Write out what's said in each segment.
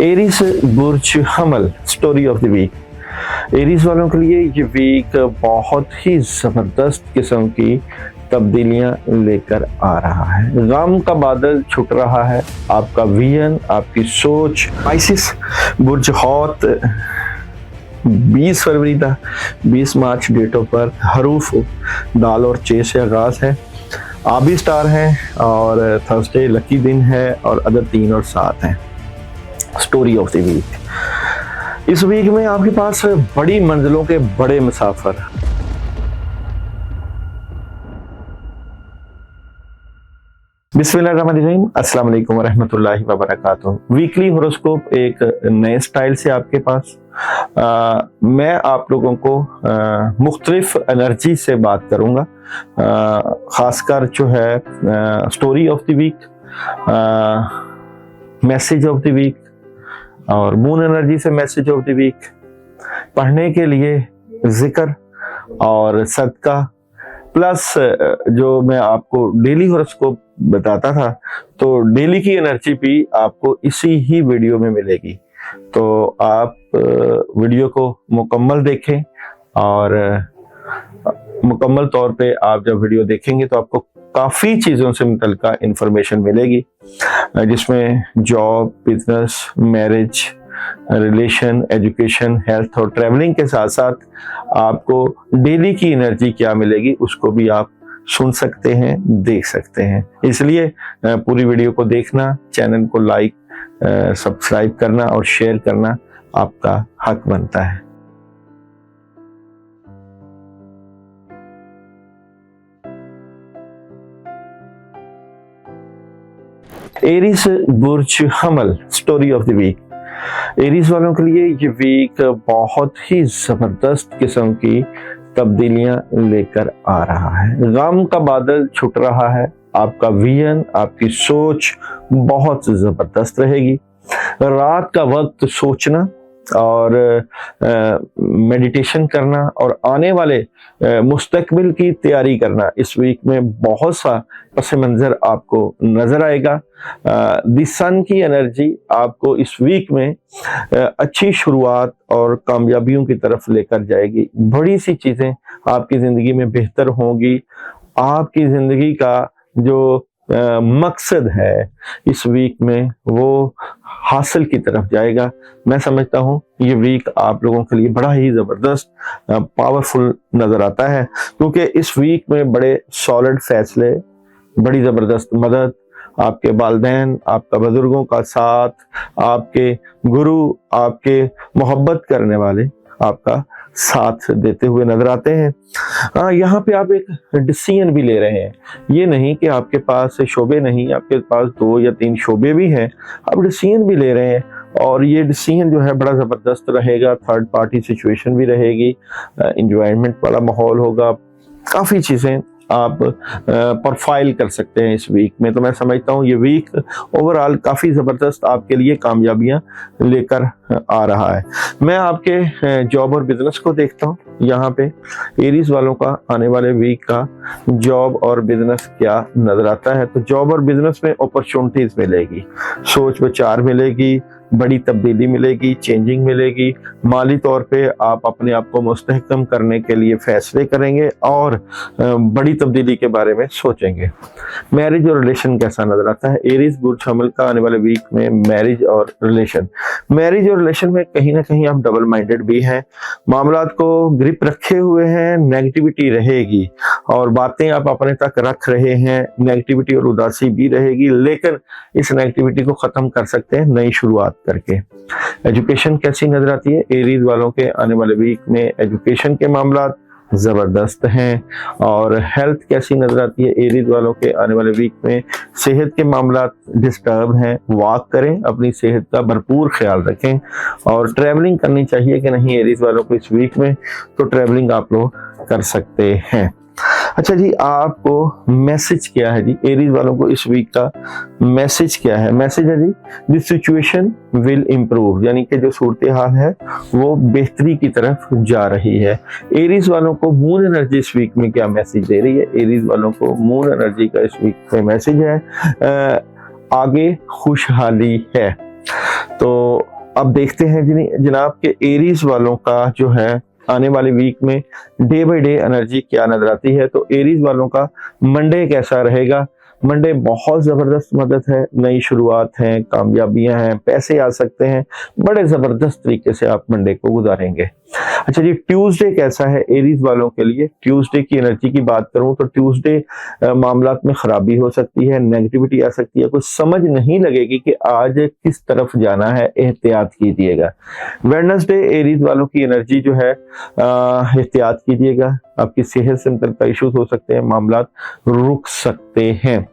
Aries बुर्ज हमल, story of the week. Aries वालों के लिए ये वीक बहुत ही जबरदस्त किस्म की तब्दीलियां लेकर आ रहा है। गम का बादल छुट रहा है। आपका विजन, आपकी सोच। आइसिस बुर्ज हौत 20 फरवरी था, 20 मार्च डेट ऑफ बर्थ। हरूफ दाल और चे से आगाज है। आबी स्टार है और थर्सडे लकी दिन है और अदर 3 और 7 हैं। Story of the week. इस वीक में आपके पास बड़ी मंजिलों के बड़े मुसाफिर। बिस्मिल्लाहिर्रहमानिर्रहीम, अस्सलाम वालेकुम वरहमतुल्लाहि वबरकातुहू। वीकली होरोस्कोप एक नए स्टाइल से आपके पास। मैं आप लोगों को मुख्तलिफ एनर्जी से बात करूंगा, खासकर जो है story of the week, message of the week और मून एनर्जी से मैसेज ऑफ द वीक, पढ़ने के लिए जिक्र और सदका, प्लस जो मैं आपको डेली हॉरोस्कोप बताता था तो डेली की एनर्जी भी आपको इसी ही वीडियो में मिलेगी। तो आप वीडियो को मुकम्मल देखें और मुकम्मल तौर पे आप जब वीडियो देखेंगे तो आपको काफ़ी चीज़ों से मुतल्लिका इंफॉर्मेशन मिलेगी, जिसमें job, business, marriage, relation, education, health और ट्रैवलिंग के साथ साथ आपको डेली की एनर्जी क्या मिलेगी उसको भी आप सुन सकते हैं, देख सकते हैं। इसलिए पूरी वीडियो को देखना, चैनल को लाइक, सब्सक्राइब करना और शेयर करना आपका हक बनता है। एरीज बुर्ज हमल, story of the week. Aries वालों के लिए ये वीक बहुत ही जबरदस्त किस्म की तब्दीलियां लेकर आ रहा है। गम का बादल छुट रहा है। आपका विजन, आपकी सोच बहुत जबरदस्त रहेगी। रात का वक्त सोचना और मेडिटेशन करना और आने वाले मुस्तकबिल की तैयारी करना इस वीक में बहुत सा पस मंजर आपको नजर आएगा। द सन की एनर्जी आपको इस वीक में अच्छी शुरुआत और कामयाबियों की तरफ लेकर जाएगी। बड़ी सी चीजें आपकी जिंदगी में बेहतर होंगी। आपकी जिंदगी का जो मकसद है इस वीक में वो हासिल की तरफ जाएगा। मैं समझता हूँ ये वीक आप लोगों के लिए बड़ा ही जबरदस्त पावरफुल नजर आता है, क्योंकि इस वीक में बड़े सॉलिड फैसले, बड़ी जबरदस्त मदद, आपके वालिदैन, आपका बुजुर्गों का साथ, आपके गुरु, आपके मोहब्बत करने वाले आपका साथ देते हुए नजर आते हैं। यहाँ पे आप एक डिसीजन भी ले रहे हैं। ये नहीं कि आपके पास शोबे नहीं, आपके पास 2 या 3 शोबे भी हैं, आप डिसीजन भी ले रहे हैं और ये डिसीजन जो है बड़ा ज़बरदस्त रहेगा। थर्ड पार्टी सिचुएशन भी रहेगी, इंजॉयमेंट वाला माहौल होगा, काफ़ी चीज़ें आप प्रोफाइल कर सकते हैं इस वीक में। तो मैं समझता हूँ ये वीक ओवरऑल काफ़ी ज़बरदस्त आपके लिए कामयाबियाँ लेकर आ रहा है। मैं आपके जॉब और बिजनेस को देखता हूँ। यहाँ पे एरीज वालों का आने वाले वीक का जॉब और बिजनेस क्या नजर आता है। तो जॉब और बिजनेस में अपॉर्चुनिटीज मिलेगी, सोच विचार मिलेगी, बड़ी तब्दीली मिलेगी, चेंजिंग मिलेगी। माली तौर पे आप अपने आप को मुस्तहकम करने के लिए फैसले करेंगे और बड़ी तब्दीली के बारे में सोचेंगे। मैरिज और रिलेशन कैसा नजर आता है एरीज बुर्ज हमल का आने वाले वीक में? मैरिज और रिलेशन में कहीं ना कहीं आप डबल माइंडेड भी हैं, मामलात को ग्रिप रखे हुए हैं, नेगेटिविटी रहेगी और बातें आप अपने तक रख रहे हैं, नेगेटिविटी और उदासी भी रहेगी, लेकिन इस नेगेटिविटी को खत्म कर सकते हैं नई शुरुआत करके। एजुकेशन कैसी नजर आती है एरीज वालों के आने वाले वीक में? एजुकेशन के मामलात जबरदस्त हैं। और हेल्थ कैसी नजर आती है एरीज वालों के आने वाले वीक में? सेहत के मामलात डिस्टर्ब हैं। वॉक करें, अपनी सेहत का भरपूर ख्याल रखें और ट्रैवलिंग करनी चाहिए कि नहीं एरीज वालों को इस वीक में? तो ट्रैवलिंग आप लोग कर सकते हैं। अच्छा जी, आपको मैसेज क्या है जी एरीज वालों को इस वीक का मैसेज क्या है? मैसेज है जी, दिस सिचुएशन विल इम्प्रूव, यानी कि जो सूरत हाल है वो बेहतरी की तरफ जा रही है। एरीज वालों को मून एनर्जी इस वीक में क्या मैसेज दे रही है? एरीज वालों को मून एनर्जी का इस वीक में मैसेज है आगे खुशहाली है। तो अब देखते हैं जनाब के एरीज वालों का जो है आने वाले वीक में डे बाय डे एनर्जी क्या नजर आती है। तो एरीज वालों का मंडे कैसा रहेगा? मंडे बहुत जबरदस्त मदद है, नई शुरुआत है, कामयाबियां हैं, पैसे आ सकते हैं, बड़े जबरदस्त तरीके से आप मंडे को गुजारेंगे। अच्छा जी, ट्यूसडे कैसा है एरीज वालों के लिए? ट्यूसडे की एनर्जी की बात करूं तो ट्यूसडे मामलात में खराबी हो सकती है, नेगेटिविटी आ सकती है, कुछ समझ नहीं लगेगी कि आज किस तरफ जाना है, एहतियात कीजिएगा। वेडनेसडे एरीज वालों की एनर्जी जो है एहतियात कीजिएगा, आपकी सेहत से मुतल्लिक इश्यूज हो सकते हैं, मामलात रुक सकते हैं।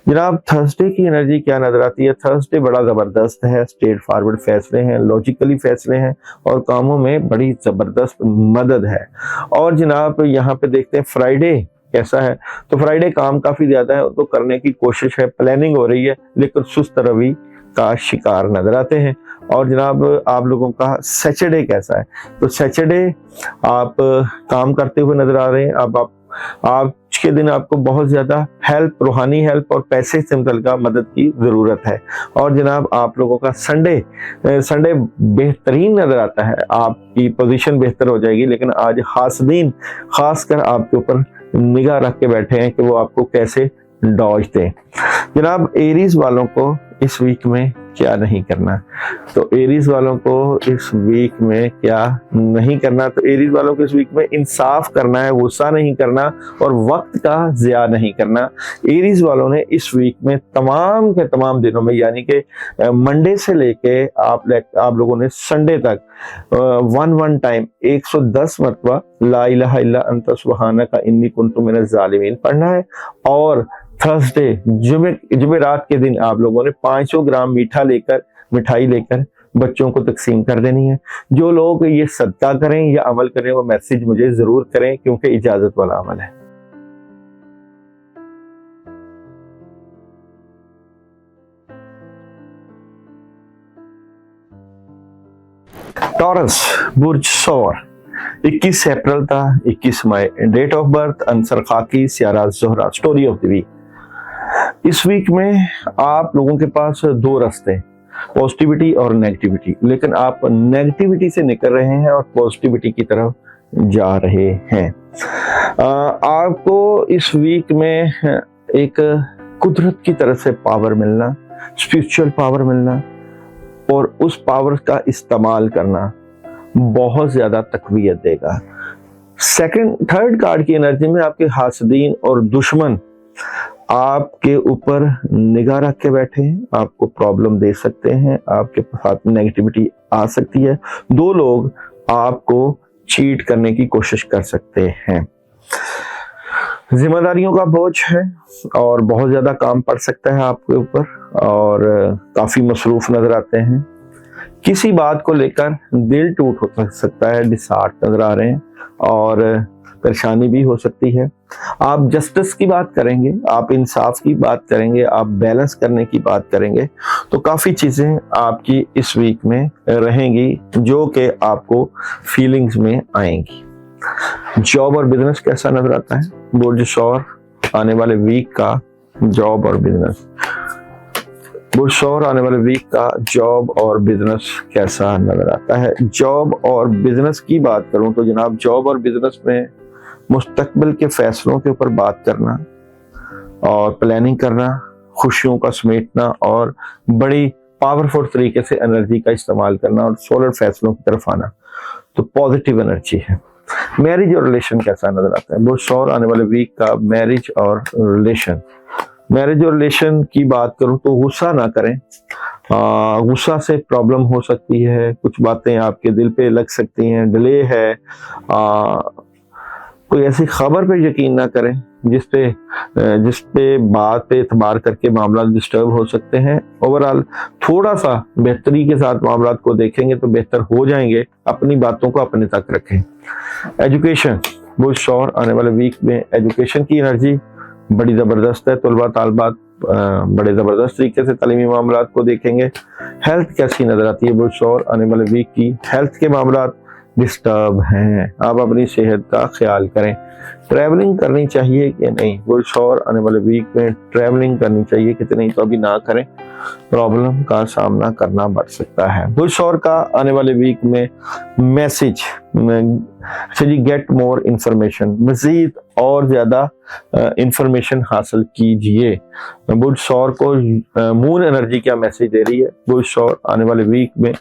जनाब थर्सडे की एनर्जी क्या नजर आती है? थर्सडे बड़ा जबरदस्त है, स्ट्रेट फॉरवर्ड फैसले हैं, लॉजिकली फैसले हैं और कामों में बड़ी जबरदस्त मदद है। और जनाब यहाँ पे देखते हैं फ्राइडे कैसा है? तो फ्राइडे काम काफी ज्यादा है, तो करने की कोशिश है, प्लानिंग हो रही है, लेकिन सुस्त रवि का शिकार नजर आते हैं। और जनाब आप लोगों का सैटरडे कैसा है? तो सैटरडे आप काम करते हुए नजर आ रहे हैं। अब आप आज के दिन आपको बहुत ज्यादा हेल्प, रूहानी हेल्प और पैसे से मुतल्लिक मदद की जरूरत है। और जनाब आप लोगों का संडे बेहतरीन नजर आता है, आपकी पोजीशन बेहतर हो जाएगी, लेकिन आज हासदीन खासकर आपके ऊपर निगाह रख के बैठे हैं कि वो आपको कैसे डॉज दें। जनाब एरीज वालों को इस वीक में क्या नहीं करना? तो एरीज वालों को इस वीक में क्या नहीं करना? तो एरीज वालों को इस वीक में इंसाफ करना है, गुस्सा नहीं करना और वक्त का ज़िया नहीं करना। एरीज वालों ने इस वीक में तमाम के तमाम दिनों में, यानी कि मंडे से लेके आप लोगों ने संडे तक वन टाइम 110 मरतबा ला इलाहा इल्ला अंता सुब्हानका इन्नी कुन्तु मिनज़ ज़ालिमीन पढ़ना है। और थर्सडे जुमेरात के दिन आप लोगों ने 500 ग्राम मिठाई लेकर बच्चों को तकसीम कर देनी है। जो लोग ये सदका करें या अमल करें वो मैसेज मुझे जरूर करें, क्योंकि इजाजत वाला अमल है। टॉरस बुर्ज सौर 21 अप्रैल था, 21 मई डेट ऑफ बर्थ, अंसर खाकी, सियारा ज़ोहरा। स्टोरी ऑफ द वीक, इस वीक में आप लोगों के पास दो रास्ते, पॉजिटिविटी और नेगेटिविटी, लेकिन आप नेगेटिविटी से निकल रहे हैं और पॉजिटिविटी की तरफ जा रहे हैं। आपको इस वीक में एक कुदरत की तरफ से पावर मिलना, स्पिरिचुअल पावर मिलना और उस पावर का इस्तेमाल करना बहुत ज्यादा तकवीयत देगा। थर्ड कार्ड की एनर्जी में आपके हासदीन और दुश्मन आपके ऊपर निगाह रख के बैठे हैं, आपको प्रॉब्लम दे सकते हैं, आपके साथ नेगेटिविटी आ सकती है, दो लोग आपको चीट करने की कोशिश कर सकते हैं। जिम्मेदारियों का बोझ है और बहुत ज्यादा काम पड़ सकता है आपके ऊपर और काफी मसरूफ नजर आते हैं। किसी बात को लेकर दिल टूट हो सकता है, डिसहार्ट नजर आ रहे हैं और परेशानी भी हो सकती है। आप जस्टिस की बात करेंगे, आप इंसाफ की बात करेंगे, आप बैलेंस करने की बात करेंगे, तो काफी चीजें आपकी इस वीक में रहेंगी जो कि आपको फीलिंग्स में आएंगी। जॉब और बिजनेस कैसा नजर आता है? बुर्ज सौर आने वाले वीक का जॉब और बिजनेस, बुर्ज सौर आने वाले वीक का जॉब और बिजनेस कैसा नजर आता है? जॉब और बिजनेस की बात करूं तो जनाब जॉब और बिजनेस में मुस्तकबिल के फैसलों के ऊपर बात करना और प्लानिंग करना, खुशियों का समेटना और बड़ी पावरफुल तरीके से एनर्जी का इस्तेमाल करना और सोलर फैसलों की तरफ आना, तो पॉजिटिव एनर्जी है। मैरिज और रिलेशन कैसा नजर आता है? बुर्ज सौर आने वाले वीक का मैरिज और रिलेशन, मैरिज और रिलेशन की बात करूं तो गुस्सा ना करें, गुस्सा से प्रॉब्लम हो सकती है, कुछ बातें आपके दिल पे लग सकती हैं, डिले है, कोई ऐसी खबर पे यकीन ना करें जिसपे बात पे एतबार करके मामला डिस्टर्ब हो सकते हैं। ओवरऑल थोड़ा सा बेहतरी के साथ मामला को देखेंगे तो बेहतर हो जाएंगे, अपनी बातों को अपने तक रखें। एजुकेशन, बुर्ज सौर आने वाले वीक में एजुकेशन की एनर्जी बड़ी जबरदस्त है, तलबा तालबात बड़े जबरदस्त तरीके से तालीमी मामलात को देखेंगे। हेल्थ कैसी नजर आती है बुर्ज सौर आने वाले वीक की? हेल्थ के मामलात डिस्टर्ब हैं। आप अपनी सेहत का ख्याल करें। ट्रैवलिंग करनी चाहिए कि नहीं, बुल्स और आने वाले वीक में ट्रैवलिंग करनी चाहिए कितनी, तो अभी ना करें, प्रॉब्लम का सामना करना बढ़ सकता है। बुल्स और का आने वाले वीक में मैसेज, अच्छा जी, गेट मोर इंफॉर्मेशन, मजीद और ज्यादा इंफॉर्मेशन हासिल कीजिए। बुल्स और को मून एनर्जी क्या मैसेज दे रही है? बुल्स और आने वाले वीक में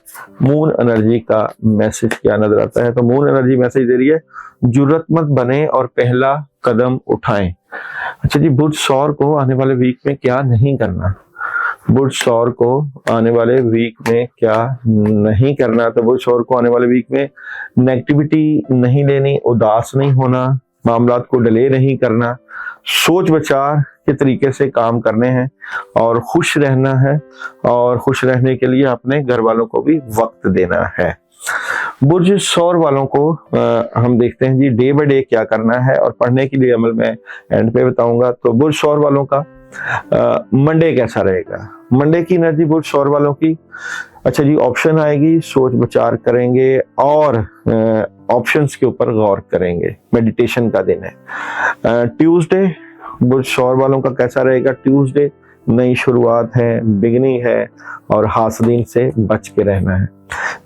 मून एनर्जी का मैसेज क्या नजर आता है? तो मून एनर्जी मैसेज दे रही है, जुर्रतमंद बने और पहला कदम उठाएं। अच्छा जी, बुल्स और को आने वाले वीक में क्या नहीं करना? बुल्स और को आने वाले वीक में क्या नहीं करना? तो बुल्स और को आने वाले वीक में नेगेटिविटी नहीं लेनी, उदास नहीं होना, मामलात को डिले नहीं करना, सोच विचार के तरीके से काम करने हैं और खुश रहना है, और खुश रहने के लिए अपने घर वालों को भी वक्त देना है। बुर्ज सौर वालों को हम देखते हैं जी डे बाय डे क्या करना है, और पढ़ने के लिए अमल मैं एंड पे बताऊंगा। तो बुर्ज सौर वालों का मंडे कैसा रहेगा? मंडे की एनर्जी बुर्ज सौर वालों की, अच्छा जी, ऑप्शन आएगी, सोच विचार करेंगे और ऑप्शंस के ऊपर गौर करेंगे, मेडिटेशन का दिन है। ट्यूसडे बुर्ज सौर वालों का कैसा रहेगा? ट्यूसडे नई शुरुआत है, बिगनिंग है, और हासदीन से बच के रहना है।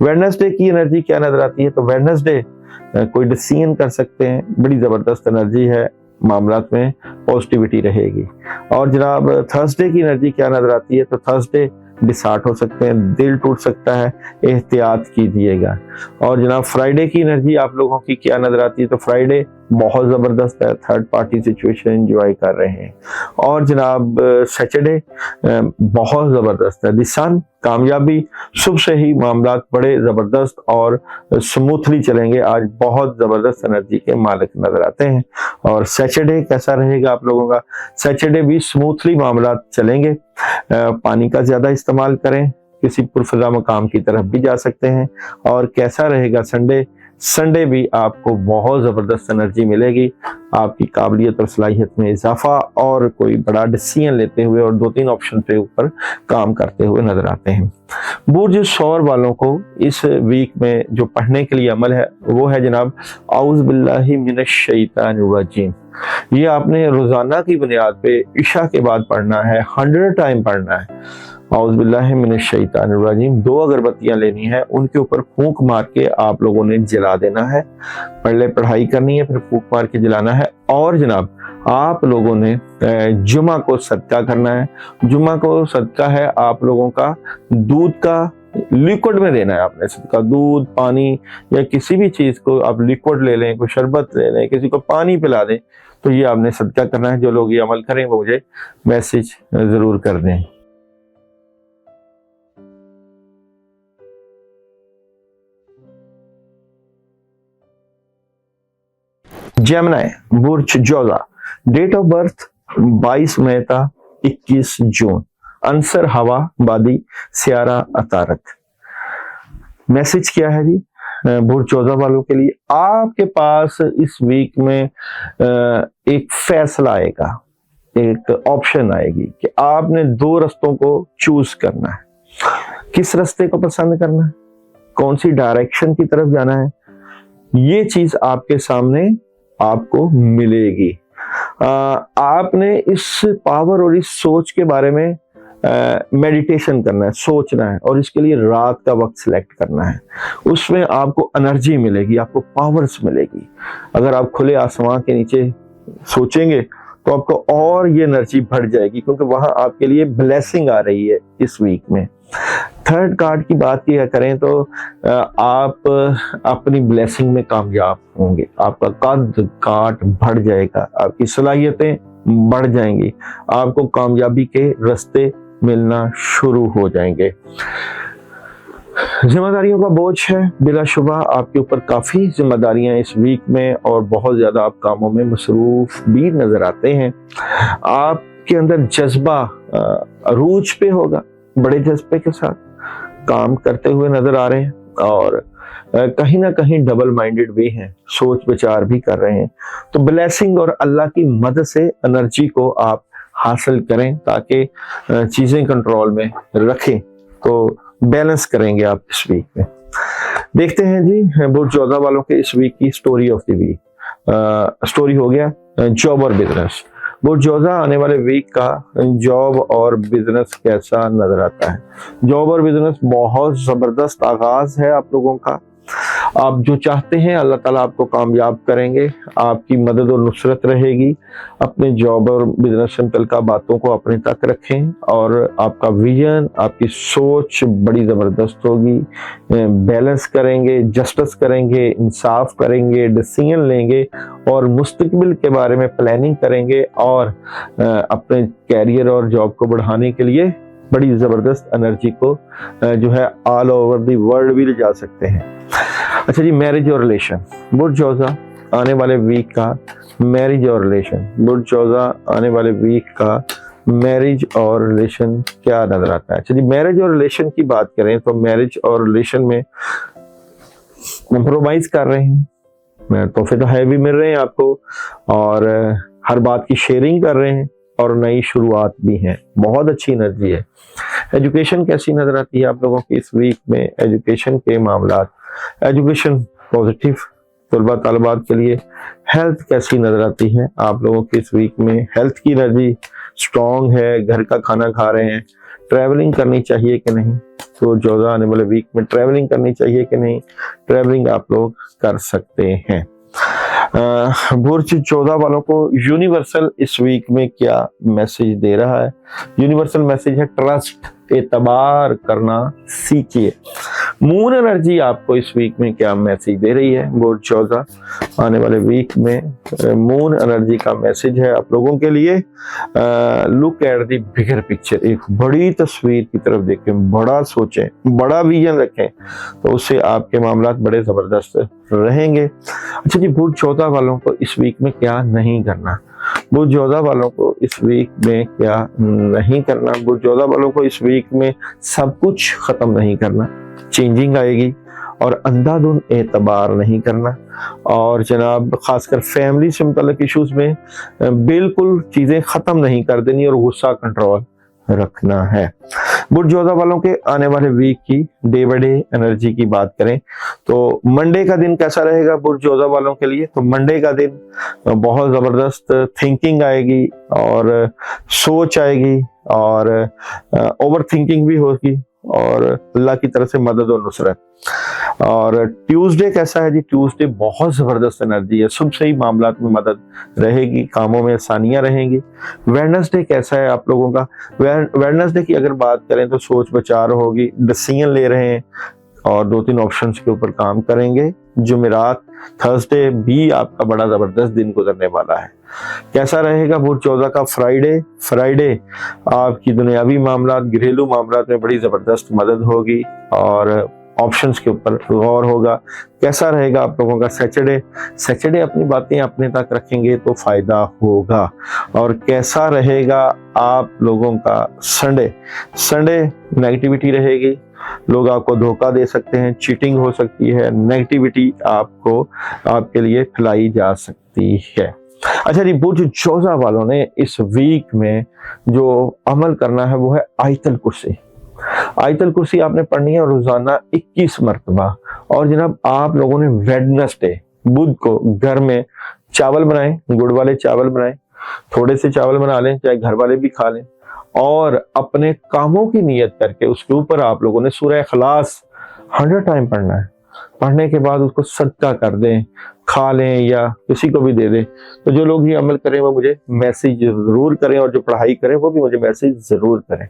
वेडनेसडे की एनर्जी क्या नजर आती है? तो वेडनेसडे कोई डिसीजन कर सकते हैं, बड़ी जबरदस्त एनर्जी है, मामलात में पॉजिटिविटी रहेगी। और जनाब थर्सडे की एनर्जी क्या नजर आती है? तो थर्सडे डिसहार्ट हो सकते हैं, दिल टूट सकता है, एहतियात कीजिएगा। और जनाब फ्राइडे की एनर्जी आप लोगों की क्या नजर आती है? तो फ्राइडे बहुत जबरदस्त है, थर्ड पार्टी सिचुएशन एंजॉय कर रहे हैं। और जनाब सैटरडे बहुत जबरदस्त है, द सन, कामयाबी, सुबह से ही मामलात बड़े जबरदस्त और स्मूथली चलेंगे। आज बहुत जबरदस्त एनर्जी के मालिक नजर आते हैं। और सैटरडे कैसा रहेगा आप लोगों का? सैटरडे भी स्मूथली मामलात चलेंगे। पानी का ज्यादा इस्तेमाल करें, किसी पुरफजा मकाम की तरफ भी जा सकते हैं। और कैसा रहेगा संडे? संडे भी आपको बहुत जबरदस्त एनर्जी मिलेगी, आपकी काबिलियत और सलाहियत में इजाफा, और कोई बड़ा डिसीजन लेते हुए और 2-3 ऑप्शन पे ऊपर काम करते हुए नजर आते हैं। बुर्ज सौर वालों को इस वीक में जो पढ़ने के लिए अमल है वो है जनाब औज़ बिल्लाहि मिनश शैतानिर रजीम। ये आपने रोजाना की बुनियाद पे इशा के बाद पढ़ना है, 100 टाइम पढ़ना है। औज़ बिल्लाहि मिनश शैतानिर रजीम 2 अगरबत्तियां लेनी है, उनके ऊपर फूंक मार के आप लोगों ने जला देना है। पहले पढ़ाई करनी है, फिर फूंक मार के जलाना है। और जनाब आप लोगों ने जुमा को सदका करना है। जुमा को सदका है आप लोगों का दूध का, लिक्विड में देना है आपने सदका। दूध, पानी या किसी भी चीज को आप लिक्विड ले लें, कोई शरबत ले लें, किसी को पानी पिला दें, तो ये आपने सदका करना है। जो लोग ये अमल करें वो मुझे मैसेज जरूर कर दें। जेमिनी बुर्ज जोजा, डेट ऑफ बर्थ 22 मई था 21 जून, आंसर हवा, बादी, सियारा, अतारक। मैसेज क्या है जी बुर्ज जोजा वालों के लिए? आपके पास इस वीक में एक फैसला आएगा, एक ऑप्शन आएगी कि आपने 2 रास्तों को चूज करना है। किस रास्ते को पसंद करना है, कौन सी डायरेक्शन की तरफ जाना है, ये चीज आपके सामने आपको मिलेगी। आपने इस पावर और इस सोच के बारे में मेडिटेशन करना है, सोचना है, और इसके लिए रात का वक्त सिलेक्ट करना है। उसमें आपको एनर्जी मिलेगी, आपको पावर्स मिलेगी। अगर आप खुले आसमान के नीचे सोचेंगे तो आपको और ये एनर्जी बढ़ जाएगी, क्योंकि वहां आपके लिए ब्लेसिंग आ रही है इस वीक में। थर्ड कार्ड की बात किया करें तो आप अपनी ब्लेसिंग में कामयाब होंगे, आपका कद काट बढ़ जाएगा, आपकी सलाहियतें बढ़ जाएंगी, आपको कामयाबी के रास्ते मिलना शुरू हो जाएंगे। जिम्मेदारियों का बोझ है, बिलाशुबा आपके ऊपर काफी जिम्मेदारियां इस वीक में, और बहुत ज्यादा आप कामों में मसरूफ भी नजर आते हैं। आपके अंदर जज्बा अरूज पे होगा, बड़े जज्बे के साथ काम करते हुए नजर आ रहे हैं, और कहीं ना कहीं डबल माइंडेड भी हैं, सोच विचार भी कर रहे हैं। तो ब्लेसिंग और अल्लाह की मदद से एनर्जी को आप हासिल करें, ताकि चीजें कंट्रोल में रखें, तो बैलेंस करेंगे आप इस वीक में। देखते हैं जी बुर्ज जोधा वालों के इस वीक की story of the week. Story हो गया जॉब और बिजनेस। बुर्ज जोधा आने वाले वीक का जॉब और बिजनेस कैसा नजर आता है। जॉब और बिजनेस बहुत जबरदस्त आगाज है आप लोगों का। आप जो चाहते हैं अल्लाह ताला आपको कामयाब करेंगे, आपकी मदद और नुसरत रहेगी। अपने जॉब और बिजनेस से मुतल्लिका बातों को अपने तक रखें और आपका विजन, आपकी सोच बड़ी ज़बरदस्त होगी। बैलेंस करेंगे, जस्टिस करेंगे, इंसाफ करेंगे, डिसीजन लेंगे और मुस्तकबिल के बारे में प्लानिंग करेंगे और अपने कैरियर और जॉब को बढ़ाने के लिए बड़ी ज़बरदस्त एनर्जी को जो है ऑल ओवर द वर्ल्ड भी ले जा सकते हैं। अच्छा जी, मैरिज और रिलेशन। बुर्ज जोधा आने वाले वीक का मैरिज और रिलेशन। बुर्ज जोधा आने वाले वीक का मैरिज और रिलेशन क्या नजर आता है। अच्छा जी, मैरिज और रिलेशन की बात करें तो मैरिज और रिलेशन में कंप्रोमाइज कर रहे हैं, तोहफे तो हैवी मिल रहे हैं आपको और हर बात की शेयरिंग कर रहे हैं और नई शुरुआत भी है। बहुत अच्छी एनर्जी है। एजुकेशन कैसी नजर आती है आप लोगों की इस वीक में। एजुकेशन के मामलात, एजुकेशन पॉजिटिव तलबा तलबात के लिए। हेल्थ कैसी नजर आती है आप लोगों की इस वीक में। हेल्थ की एनर्जी स्ट्रॉन्ग है, घर का खाना खा रहे हैं। ट्रैवलिंग करनी चाहिए कि नहीं, तो जोधा आने वाले वीक में ट्रैवलिंग करनी चाहिए कि नहीं, ट्रैवलिंग आप लोग कर सकते हैं। बुर्ज जोधा वालों को यूनिवर्सल इस वीक में क्या मैसेज दे रहा है। यूनिवर्सल मैसेज है ट्रस्ट, एतबार करना सीखिए। मून एनर्जी आपको इस वीक में क्या मैसेज दे रही है। बुर्ज जोधा आने वाले वीक में मून एनर्जी का मैसेज है आप लोगों के लिए look at the bigger picture. एक बड़ी तस्वीर की तरफ देखें, बड़ा सोचें, बड़ा विजन रखें, तो उससे आपके मामलात बड़े जबरदस्त रहेंगे। अच्छा जी, बुर्ज जोधा वालों को इस वीक में क्या नहीं करना। बुर्ज जोधा वालों को इस वीक में क्या नहीं करना। बुर्ज जोधा वालों को इस वीक में सब कुछ खत्म नहीं करना, चेंजिंग आएगी और अंधाधुंध एतबार नहीं करना और जनाब खासकर फैमिली से मुतल्लिक इश्यूज में बिल्कुल चीजें खत्म नहीं कर देनी और गुस्सा कंट्रोल रखना है। बुर्ज जोधा वालों के आने वाले वीक की डे बाय डे एनर्जी की बात करें तो मंडे का दिन कैसा रहेगा बुर्ज जोधा वालों के लिए। तो मंडे का दिन बहुत जबरदस्त थिंकिंग आएगी और सोच आएगी और ओवर थिंकिंग भी होगी और अल्लाह की तरफ से मदद और नुसरत। और ट्यूसडे कैसा है जी। ट्यूसडे बहुत जबरदस्त एनर्जी है, सुबह से ही मामलात में मदद रहेगी, कामों में आसानियां रहेंगी। वेडनेसडे कैसा है आप लोगों का। वेडनेसडे की अगर बात करें तो सोच विचार होगी, डिसीजन ले रहे हैं और 2-3 ऑप्शंस के ऊपर काम करेंगे। जुमेरात थर्सडे भी आपका बड़ा जबरदस्त दिन गुजरने वाला है। कैसा रहेगा बुर्ज जोधा का फ्राइडे आपकी दुनियावी मामलात, घरेलू मामलात में बड़ी जबरदस्त मदद होगी और ऑप्शंस के ऊपर गौर होगा। कैसा रहेगा आप लोगों का सैटरडे अपनी बातें अपने तक रखेंगे तो फायदा होगा। और कैसा रहेगा आप लोगों का संडे नेगेटिविटी रहेगी, लोग आपको धोखा दे सकते हैं, चीटिंग हो सकती है, नेगेटिविटी आपके लिए फैलाई जा सकती है। अच्छा जी, बुर्ज जोधा वालों ने इस वीक में जो अमल करना है वो है आयतल कुर्सी। आयतल कुर्सी आपने पढ़नी है रोजाना 21 मरतबा। और जनाब आप लोगों ने वेडनेसडे बुध को घर में चावल बनाएं, गुड़ वाले चावल बनाएं, थोड़े से चावल बना लें, चाहे घर वाले भी खा लें और अपने कामों की नियत करके उसके ऊपर आप लोगों ने सूरह इखलास 100 टाइम पढ़ना है। पढ़ने के बाद उसको सदका कर दें, खा लें या किसी को भी दे दें। तो जो लोग ये अमल करें वो मुझे मैसेज जरूर करें और जो पढ़ाई करें वो भी मुझे मैसेज जरूर करें।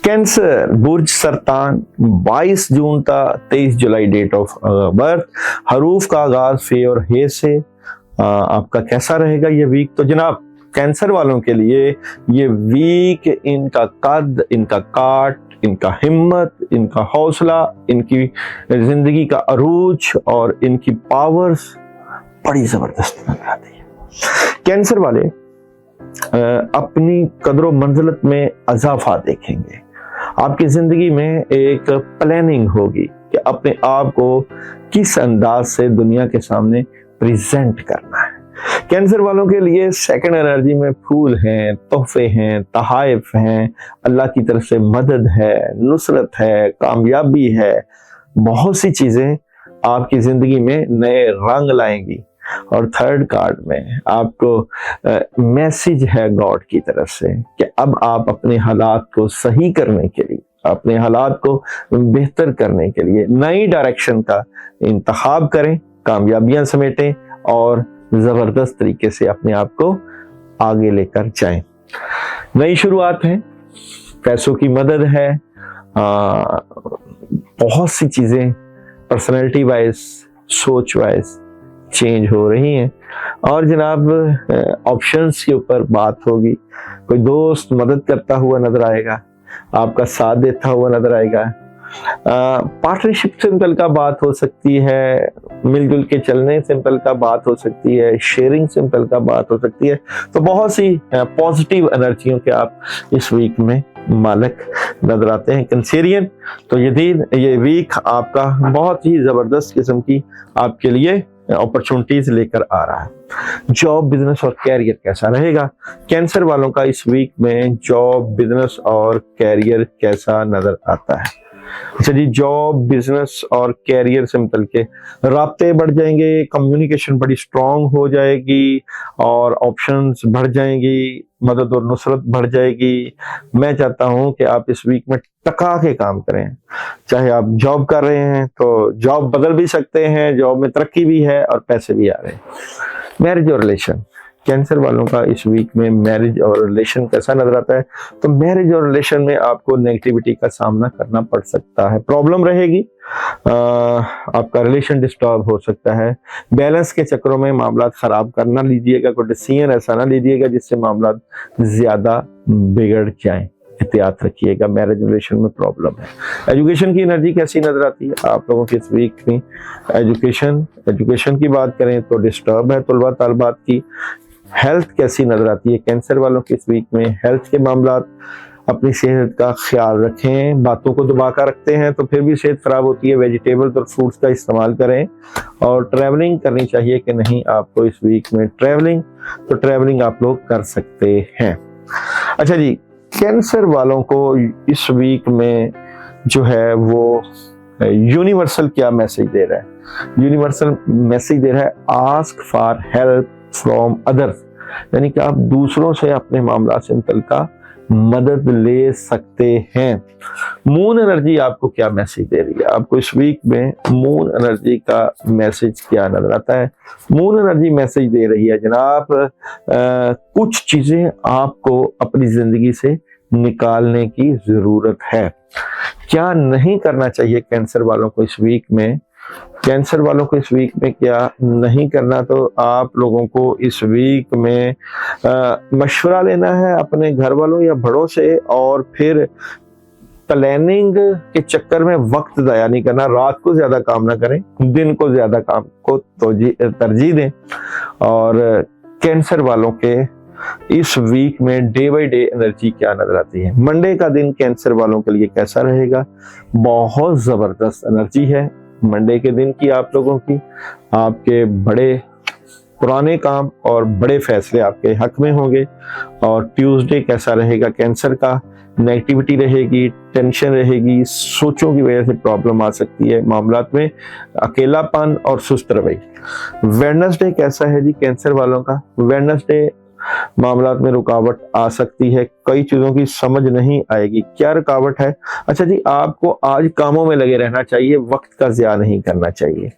कैंसर बुर्ज सरतान 22 जून था 23 जुलाई डेट ऑफ बर्थ। हरूफ का आगाज फे और हे से आपका कैसा रहेगा ये वीक। तो जनाब कैंसर वालों के लिए ये वीक इनका कद, इनका काट, इनका हिम्मत, इनका हौसला, इनकी जिंदगी का अरूज और इनकी पावर्स बड़ी जबरदस्त नजर आती है। कैंसर वाले अपनी कदर मंजिलत में इजाफा देखेंगे। आपकी जिंदगी में एक प्लानिंग होगी कि अपने आप को किस अंदाज से दुनिया के सामने प्रेजेंट करना है, कैंसर वालों के लिए सेकंड एनर्जी में फूल हैं, तोहफे हैं, तहाइफ हैं, अल्लाह की तरफ से मदद है, नुसरत है, कामयाबी है, बहुत सी चीजें आपकी जिंदगी में नए रंग लाएंगी। और थर्ड कार्ड में आपको मैसेज है गॉड की तरफ से कि अब आप अपने हालात को सही करने के लिए, अपने हालात को बेहतर करने के लिए नई डायरेक्शन का इंतखाब करें, कामयाबियां समेटें और जबरदस्त तरीके से अपने आप को आगे लेकर जाएं। नई शुरुआत है, पैसों की मदद है, बहुत सी चीजें पर्सनैलिटी वाइज, सोच वाइज चेंज हो रही हैं। और जनाब ऑप्शंस के ऊपर बात होगी, कोई दोस्त मदद करता हुआ नजर आएगा, आपका साथ देता हुआ नजर आएगा। पार्टनरशिप सिंपल का बात हो सकती है, मिलजुल के चलने सिंपल का बात हो सकती है, शेयरिंग सिंपल का बात हो सकती है। तो बहुत सी पॉजिटिव एनर्जियों के आप इस वीक में मालिक नजर आते हैं कैंसेरियन। तो ये वीक आपका बहुत ही जबरदस्त किस्म की आपके लिए अपॉर्चुनिटीज लेकर आ रहा है। जॉब, बिजनेस और कैरियर कैसा रहेगा कैंसर वालों का इस वीक में? जॉब, बिजनेस और कैरियर कैसा नजर आता है? अच्छा जी, जॉब, बिजनेस और कैरियर से मिल के राब्ते बढ़ जाएंगे, कम्युनिकेशन बड़ी स्ट्रांग हो जाएगी और ऑप्शंस बढ़ जाएंगी, मदद और नुसरत बढ़ जाएगी। मैं चाहता हूं कि आप इस वीक में टका के काम करें। चाहे आप जॉब कर रहे हैं तो जॉब बदल भी सकते हैं, जॉब में तरक्की भी है और पैसे भी आ रहे हैं। मैरिज और रिलेशन, कैंसर वालों का इस वीक में मैरिज और रिलेशन कैसा नजर आता है? तो मैरिज और रिलेशन में आपको नेगेटिविटी का सामना करना पड़ सकता है, प्रॉब्लम रहेगी, आपका रिलेशन डिस्टर्ब हो सकता है। बैलेंस के चक्रों में मामला खराब करना लीजिएगा, कोई डिसीजन ऐसा ना लीजिएगा जिससे मामला ज्यादा बिगड़ जाए, एहतियात रखिएगा। मैरिज रिलेशन में प्रॉब्लम है। एजुकेशन की एनर्जी कैसी नजर आती है आप लोगों की इस वीक में? एजुकेशन की बात करें तो डिस्टर्ब है तलबा तलबात की। हेल्थ कैसी नजर आती है कैंसर वालों के इस वीक में? हेल्थ के मामला, अपनी सेहत का ख्याल रखें। बातों को दबा कर रखते हैं तो फिर भी सेहत खराब होती है। वेजिटेबल्स और फ्रूट्स का इस्तेमाल करें। और ट्रैवलिंग करनी चाहिए कि नहीं आपको इस वीक में? ट्रैवलिंग आप लोग कर सकते हैं। अच्छा जी, कैंसर वालों को इस वीक में जो है वो यूनिवर्सल क्या मैसेज दे रहा है? यूनिवर्सल मैसेज दे रहा है ask for help from others, यानी कि आप दूसरों से अपने मामला से मुतल्लिका मदद ले सकते हैं। मून एनर्जी आपको क्या मैसेज दे रही है? आपको इस वीक में मून एनर्जी का मैसेज क्या नजर आता है? मून एनर्जी मैसेज दे रही है जनाब कुछ चीजें आपको अपनी जिंदगी से निकालने की जरूरत है। क्या नहीं करना चाहिए कैंसर वालों को इस वीक में? कैंसर वालों को इस वीक में क्या नहीं करना? तो आप लोगों को इस वीक में मशवरा लेना है अपने घर वालों या बड़ों से, और फिर प्लानिंग के चक्कर में वक्त ज़ाया नहीं करना। रात को ज्यादा काम ना करें, दिन को ज्यादा काम को तरजीह दें। और कैंसर वालों के इस वीक में डे बाय डे एनर्जी क्या नजर आती है? मंडे का दिन कैंसर वालों के लिए कैसा रहेगा? बहुत जबरदस्त एनर्जी है मंडे के दिन की आप लोगों की। आपके बड़े पुराने काम और बड़े फैसले आपके हक में होंगे। और ट्यूसडे कैसा रहेगा कैंसर का? नेगेटिविटी रहेगी, टेंशन रहेगी, सोचों की वजह से प्रॉब्लम आ सकती है, मामलात में अकेलापन और सुस्त रवैया। वेडनेसडे कैसा है जी कैंसर वालों का? वेडनेसडे मामलात में रुकावट आ सकती है, कई चीजों की समझ नहीं आएगी। क्या रुकावट है? अच्छा जी, आपको आज कामों में लगे रहना चाहिए, वक्त का ज़िया नहीं करना चाहिए।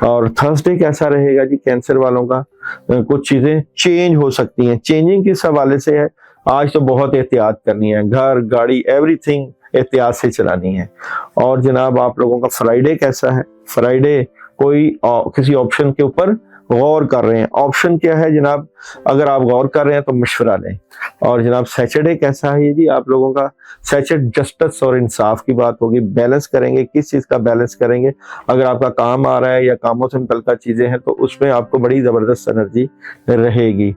और थर्सडे कैसा रहेगा जी कैंसर वालों का? कुछ चीजें चेंज हो सकती हैं, चेंजिंग किस हवाले से है? आज तो बहुत एहतियात करनी है, घर, गाड़ी, एवरीथिंग एहतियात से चलानी है। और जनाब आप लोगों का फ्राइडे कैसा है? फ्राइडे कोई किसी ऑप्शन के ऊपर गौर कर रहे हैं। ऑप्शन क्या है जनाब? अगर आप गौर कर रहे हैं तो मशवरा लें। और जनाब सैटरडे कैसा है ये जी आप लोगों का? सैटरडे जस्टिस और इंसाफ की बात होगी। बैलेंस करेंगे, किस चीज का बैलेंस करेंगे? अगर आपका काम आ रहा है या कामों से मुतल्लिका चीजें हैं तो उसमें आपको बड़ी जबरदस्त एनर्जी रहेगी।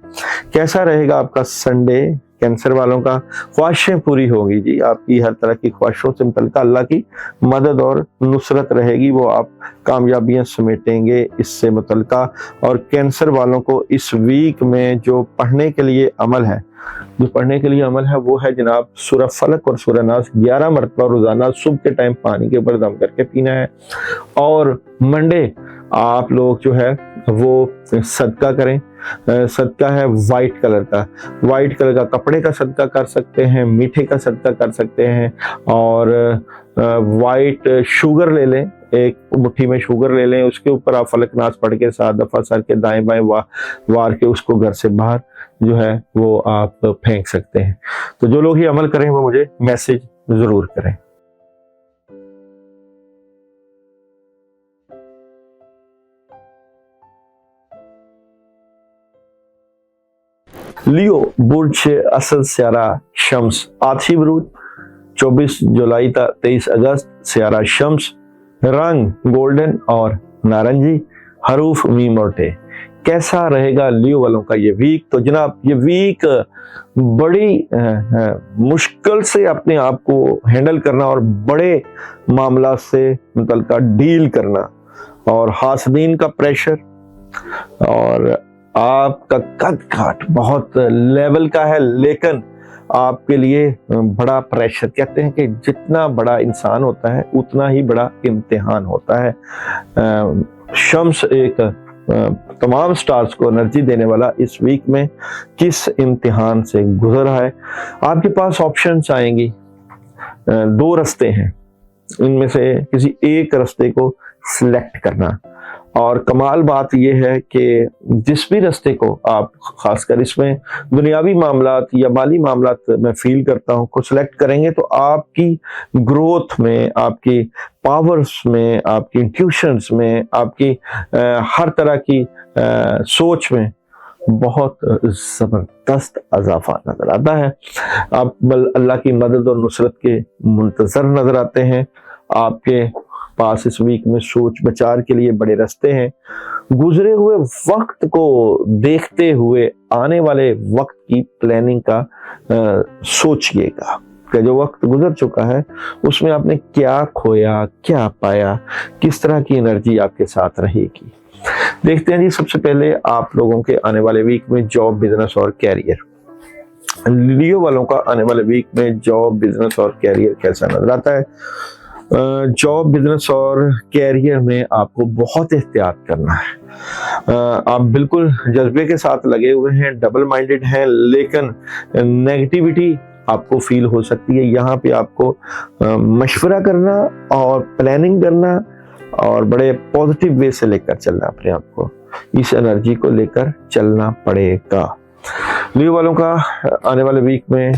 कैसा रहेगा आपका संडे? कैंसर वालों का ख्वाहिशें पूरी होगी जी, आपकी हर तरह की ख्वाहिशों से मुतल्लिका अल्लाह की मदद और नुसरत रहेगी, वो आप कामयाबियां समेटेंगे इससे मुतल्लिका। और कैंसर वालों को इस वीक में जो पढ़ने के लिए अमल है, वो है जनाब सूरह फलक और सूरह नास 11 मरतबा रोजाना सुबह के टाइम पानी के ऊपर दम करके पीना है। और मंडे आप लोग जो है वो सदका करें। सदका है वाइट कलर का कपड़े का सदका कर सकते हैं, मीठे का सदका कर सकते हैं। और वाइट शुगर ले लें, एक मुट्ठी में शुगर ले लें, उसके ऊपर आप फलक नास पढ़ के 7 दफा सर के दाएं बाएं वार के उसको घर से बाहर जो है वो आप फेंक सकते हैं। तो जो लोग ये अमल करें वो मुझे मैसेज जरूर करें। लियो बुर्ज असल स्यारा शम्स आथी बुरूज 24 जुलाई तक 23 अगस्त स्यारा शम्स, रंग गोल्डन और नारंगी, हरूफ मीम और टे। कैसा रहेगा लियो वालों का ये वीक? तो जनाब ये वीक बड़ी मुश्किल से अपने आप को हैंडल करना और बड़े मामला से मुतल्लिका डील करना, और हासदीन का प्रेशर, और आपका कद काट बहुत लेवल का है, लेकिन आपके लिए बड़ा प्रेशर। कहते हैं कि जितना बड़ा इंसान होता है उतना ही बड़ा इम्तिहान होता है। शम्स एक तमाम स्टार्स को एनर्जी देने वाला इस वीक में किस इम्तिहान से गुजर रहा है। आपके पास ऑप्शंस आएंगी, 2 रास्ते हैं, इनमें से किसी एक रास्ते को सिलेक्ट करना। और कमाल बात यह है कि जिस भी रास्ते को आप, खासकर इसमें दुनियावी मामलात या माली मामलात मैं फील करता हूं, को सिलेक्ट करेंगे तो आपकी ग्रोथ में, आपकी पावर्स में, आपकी इंट्यूशंस में, आपकी हर तरह की सोच में बहुत जबरदस्त इजाफा नजर आता है। आप अल्लाह की मदद और नुसरत के मुंतजर नजर आते हैं। आपके पास इस वीक में सोच विचार के लिए बड़े रास्ते हैं। गुजरे हुए वक्त को देखते हुए आने वाले वक्त की प्लानिंग का सोचिएगा कि जो वक्त गुजर चुका है उसमें आपने क्या खोया, क्या पाया, किस तरह की एनर्जी आपके साथ रहेगी। देखते हैं जी, सबसे पहले आप लोगों के आने वाले वीक में जॉब, बिजनेस और कैरियर। लियो वालों का आने वाले वीक में जॉब, बिजनेस और कैरियर कैसा नजर आता है? जॉब, बिजनेस और कैरियर में आपको बहुत एहतियात करना है। आप बिल्कुल जज्बे के साथ लगे हुए हैं, डबल माइंडेड हैं, लेकिन नेगेटिविटी आपको फील हो सकती है। यहाँ पे आपको मशवरा करना और प्लानिंग करना और बड़े पॉजिटिव वे से लेकर चलना, अपने आप को इस एनर्जी को लेकर चलना पड़ेगा। लियो वालों का आने वाले वीक में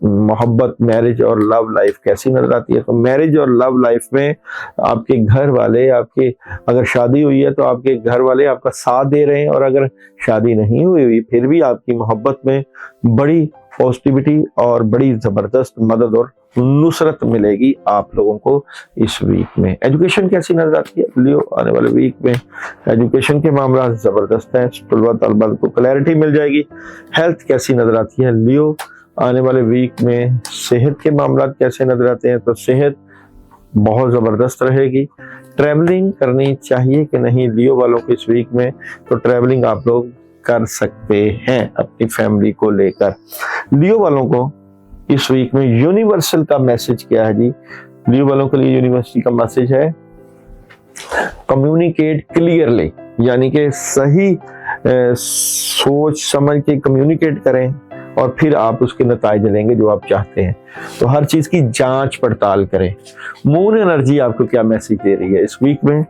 मोहब्बत, मैरिज और लव लाइफ कैसी नजर आती है? तो मैरिज और लव लाइफ में आपके घर वाले, आपके अगर शादी हुई है तो आपके घर वाले आपका साथ दे रहे हैं, और अगर शादी नहीं हुई फिर भी आपकी मोहब्बत में बड़ी पॉजिटिविटी और बड़ी जबरदस्त मदद और नुसरत मिलेगी आप लोगों को इस वीक में। एजुकेशन कैसी नजर आती है लियो आने वाले वीक में? एजुकेशन के मामला जबरदस्त है, तलबा को क्लैरिटी मिल जाएगी। हेल्थ कैसी नजर आती है लियो आने वाले वीक में? सेहत के मामला कैसे नजर आते हैं? तो सेहत बहुत जबरदस्त रहेगी। ट्रैवलिंग करनी चाहिए कि नहीं लियो वालों को इस वीक में? तो ट्रैवलिंग आप लोग कर सकते हैं अपनी फैमिली को लेकर। लियो वालों को इस वीक में यूनिवर्सल का मैसेज क्या है जी? लियो वालों के लिए यूनिवर्सल का मैसेज है कम्युनिकेट क्लियरली, यानी कि सही सोच समझ के कम्युनिकेट करें और फिर आप उसके नतीजे लेंगे जो आप चाहते हैं। तो हर चीज की जांच पड़ताल करें। मून एनर्जी आपको क्या मैसेज दे रही है इस वीक में?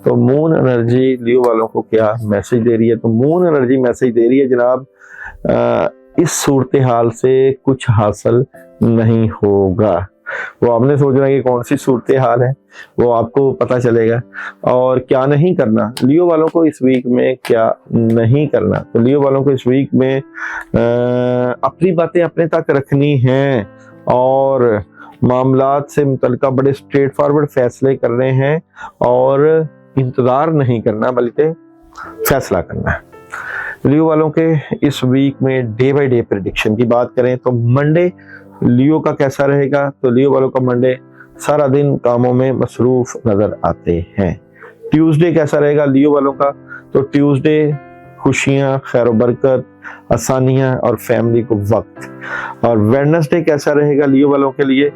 तो मून एनर्जी लियो वालों को क्या मैसेज दे रही है? तो मून एनर्जी मैसेज दे रही है जनाब, इस सूरत हाल से कुछ हासिल नहीं होगा। वो आपने सोचना कि कौन सी सूरत हाल है, वो आपको पता चलेगा। और क्या नहीं करना लियो वालों को इस वीक में, क्या नहीं करना? तो लियो वालों को इस वीक में अपनी बातें अपने तक रखनी हैं और मामलात से मुतल्लिका बड़े स्ट्रेट फॉरवर्ड फैसले करने हैं और इंतजार नहीं करना बल्कि फैसला करना है। लियो वालों के इस वीक में डे बाय डे प्रेडिक्शन की बात करें तो मंडे लियो का कैसा रहेगा, तो लियो वालों का मंडे सारा दिन कामों में मसरूफ नजर आते हैं। ट्यूसडे कैसा रहेगा लियो वालों का, तो ट्यूसडे खुशियां, खैर बरकत, आसानियां और फैमिली को वक्त। और वेडनेसडे कैसा रहेगा लियो वालों के लिए,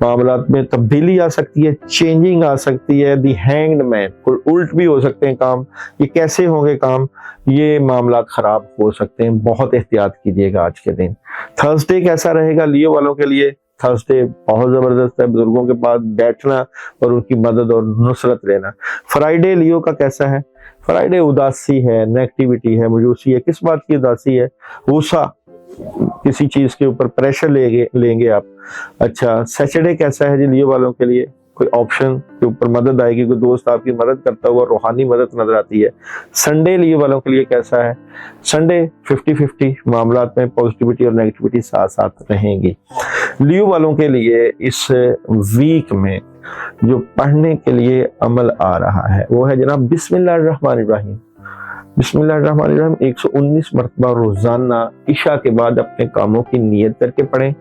मामलात में तब्दीली आ सकती है, चेंजिंग आ सकती है, दी हैंग्ड मैन, उल्ट भी हो सकते हैं काम, ये कैसे होंगे काम, ये मामलात खराब हो सकते हैं, बहुत एहतियात कीजिएगा आज के दिन। थर्सडे कैसा रहेगा लियो वालों के लिए, थर्सडे बहुत जबरदस्त है, बुजुर्गों के पास बैठना और उनकी मदद और नुसरत लेना। फ्राइडे लियो का कैसा है, फ्राइडे उदासी है, नेगेटिविटी है, मायूसी है। किस बात की उदासी है, गुस्सा, किसी चीज के ऊपर प्रेशर लेंगे आप। अच्छा, सैटरडे कैसा है जी लियो वालों के लिए, कोई ऑप्शन के ऊपर मदद आएगी, कोई दोस्त आपकी मदद करता हुआ रूहानी मदद नजर आती है। संडे लियो वालों के लिए कैसा है, संडे 50-50, मामलात में पॉजिटिविटी और नेगेटिविटी साथ साथ रहेंगी। लियो वालों के लिए इस वीक में जो पढ़ने के लिए अमल आ रहा है वो है जनाब बिस्मिल्लाहिर्रहमानिर्रहीम। बिस्मिल्लाहिर्रहमानिर्रहीम 119 मरतबा रोजाना इशा के बाद अपने कामों की नीयत करके पढ़ें।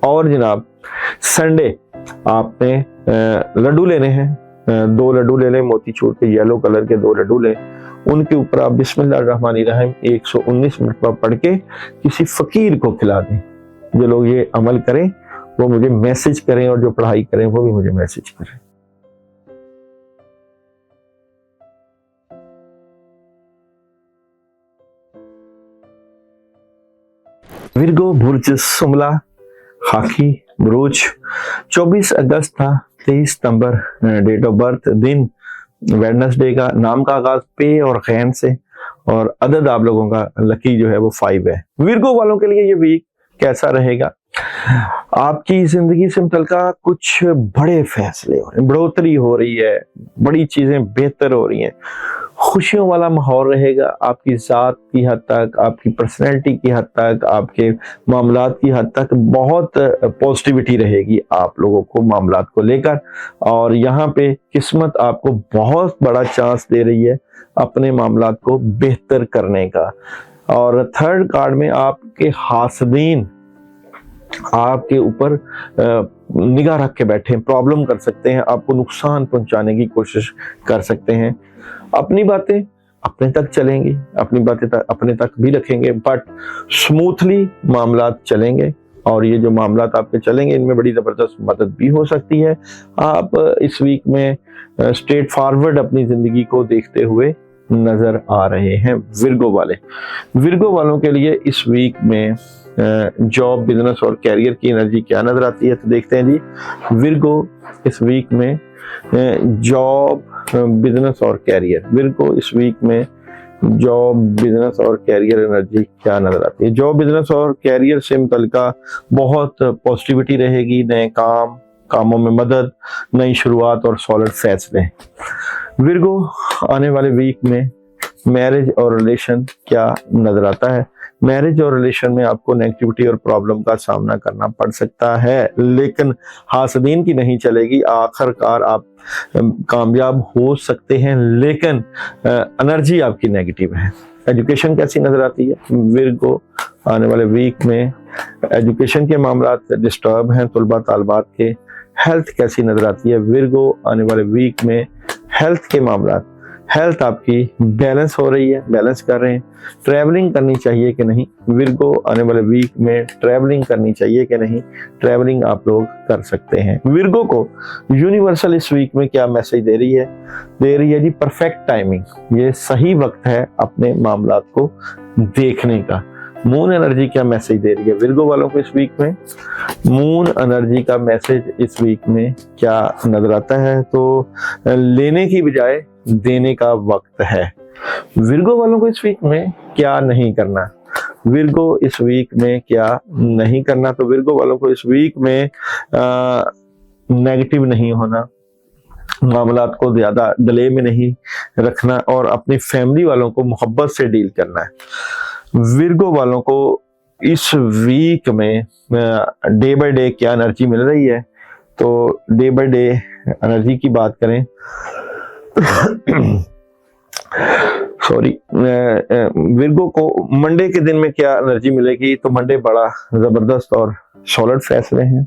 और जनाब संडे आपने लड्डू लेने हैं, 2 लड्डू ले लें, मोतीचूर के येलो कलर के 2 लड्डू लें, उनके ऊपर आप बिस्मिल्लाहिर्रहमानिर्रहीम 119 मरतबा पढ़ के किसी फकीर को खिला दें। जो लोग ये अमल करें वो मुझे मैसेज करें और जो पढ़ाई करें वो भी मुझे मैसेज करें। विर्गो बुर्ज सुमला खाकी बुरुज 24 अगस्त था, 23 सितंबर डेट ऑफ बर्थ, दिन वेडनेसडे का, नाम का आगाज पे और खैन से, और अदद आप लोगों का लकी जो है वो 5 है। विर्गो वालों के लिए ये वीक कैसा रहेगा, आपकी जिंदगी से मुतल्लिका कुछ बड़े फैसले हो रहे हैं, बढ़ोतरी हो रही है, बड़ी चीजें बेहतर हो रही हैं, खुशियों वाला माहौल रहेगा। आपकी जात की हद तक, आपकी पर्सनैलिटी की हद तक, आपके मामलात की हद तक बहुत पॉजिटिविटी रहेगी आप लोगों को मामलात को लेकर। और यहाँ पे किस्मत आपको बहुत बड़ा चांस दे रही है अपने मामलात को बेहतर करने का। और थर्ड कार्ड में आपके हासदीन आपके ऊपर निगाह रख के बैठे, प्रॉब्लम कर सकते हैं, आपको नुकसान पहुंचाने की कोशिश कर सकते हैं। अपनी बातें अपने तक चलेंगी, अपनी बातें अपने तक भी रखेंगे, बट स्मूथली मामलात चलेंगे। और ये जो मामलात आपके चलेंगे इनमें बड़ी जबरदस्त मदद भी हो सकती है। आप इस वीक में स्ट्रेट फॉरवर्ड अपनी जिंदगी को देखते हुए नजर आ रहे हैं। विर्गो वालों के लिए इस वीक में जॉब, बिजनेस और कैरियर की एनर्जी क्या नजर आती है, तो देखते हैं जी। विर्गो इस वीक में जॉब, बिजनेस और कैरियर, विर्गो इस वीक में जॉब, बिजनेस और कैरियर एनर्जी क्या नजर आती है। जॉब, बिजनेस और कैरियर से मुतल्लिका बहुत पॉजिटिविटी रहेगी, नए कामों में मदद, नई शुरुआत और सॉलिड फैसले। विर्गो आने वाले वीक में मैरिज और रिलेशन क्या नजर आता है। मैरिज और रिलेशन में आपको नेगेटिविटी और प्रॉब्लम का सामना करना पड़ सकता है, लेकिन हासदीन की नहीं चलेगी, आखिरकार आप कामयाब हो सकते हैं, लेकिन एनर्जी आपकी नेगेटिव है। एजुकेशन कैसी नजर आती है विर्गो आने वाले वीक में, एजुकेशन के मामलात डिस्टर्ब हैं तुलबा तालबात के। हेल्थ कैसी नजर आती है विर्गो आने वाले वीक में, हेल्थ के मामलात, हेल्थ आपकी बैलेंस हो रही है, बैलेंस कर रहे हैं। ट्रैवलिंग करनी चाहिए कि नहीं, विर्गो आने वाले वीक में ट्रैवलिंग करनी चाहिए कि नहीं, ट्रैवलिंग आप लोग कर सकते हैं। विर्गो को यूनिवर्सल इस वीक में क्या मैसेज दे रही है जी, परफेक्ट टाइमिंग, ये सही वक्त है अपने मामलात को देखने का। मून एनर्जी क्या मैसेज दे रही है विर्गो वालों को इस वीक में, मून एनर्जी का मैसेज इस वीक में क्या नजर आता है, तो लेने की बजाय देने का वक्त है। विर्गो वालों को इस वीक में क्या नहीं करना, विर्गो इस वीक में क्या नहीं करना, तो विर्गो वालों को इस वीक में नेगेटिव नहीं होना, मामलात को ज्यादा गले में नहीं रखना और अपनी फैमिली वालों को मोहब्बत से डील करना है। विर्गो वालों को इस वीक में डे बाय डे क्या एनर्जी मिल रही है, तो डे बाय डे एनर्जी की बात करें सॉरी, विर्गो को मंडे के दिन में क्या एनर्जी मिलेगी? तो मंडे बड़ा जबरदस्त और सॉलिड फैसले हैं।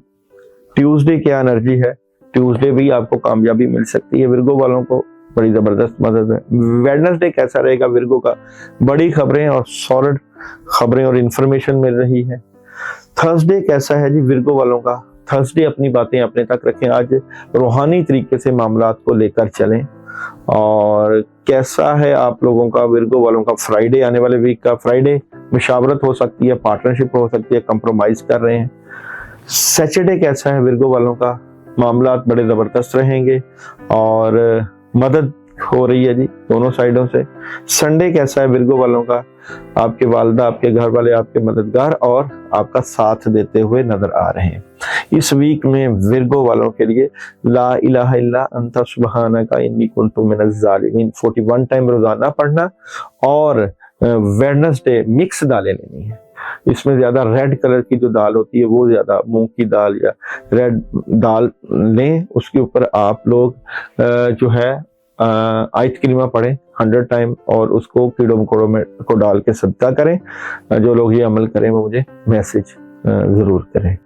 ट्यूसडे क्या एनर्जी है? ट्यूसडे भी आपको कामयाबी मिल सकती है, विर्गो वालों को बड़ी जबरदस्त मदद है। वेडनेसडे कैसा रहेगा विर्गो का? बड़ी खबरें और सॉलिड खबरें और इंफॉर्मेशन मिल रही है। थर्सडे कैसा है जी विर्गो वालों का? थर्सडे अपनी बातें अपने तक रखें, आज रूहानी तरीके से मामलात को लेकर चलें। और कैसा है आप लोगों का विर्गो वालों का फ्राइडे, आने वाले वीक का फ्राइडे? मुशावरत हो सकती है, पार्टनरशिप हो सकती है, कंप्रोमाइज कर रहे हैं। सैटरडे कैसा है विर्गो वालों का? मामलात बड़े जबरदस्त रहेंगे और मदद हो रही है जी दोनों साइडों से। संडे कैसा है विर्गो वालों का? आपके वालिदा, आपके घर वाले आपके मददगार और आपका साथ देते हुए नजर आ रहे हैं। इस वीक में विर्गो वालों के लिए ला इलाहा इल्ला अंता सुब्हानका इन्नी कुन्तु मिनज़ ज़ालिमीन 41 टाइम रोजाना पढ़ना और वेडनेसडे मिक्स दालें लेनी है। इसमें ज्यादा रेड कलर की जो दाल होती है वो ज्यादा मूंग की दाल या रेड दाल लें, उसके ऊपर आप लोग जो है आयत करीमा पढ़ें 100 टाइम और उसको कीड़ों मकोड़ों में को डाल के सदका करें। जो लोग ये अमल करें वो मुझे मैसेज जरूर करें।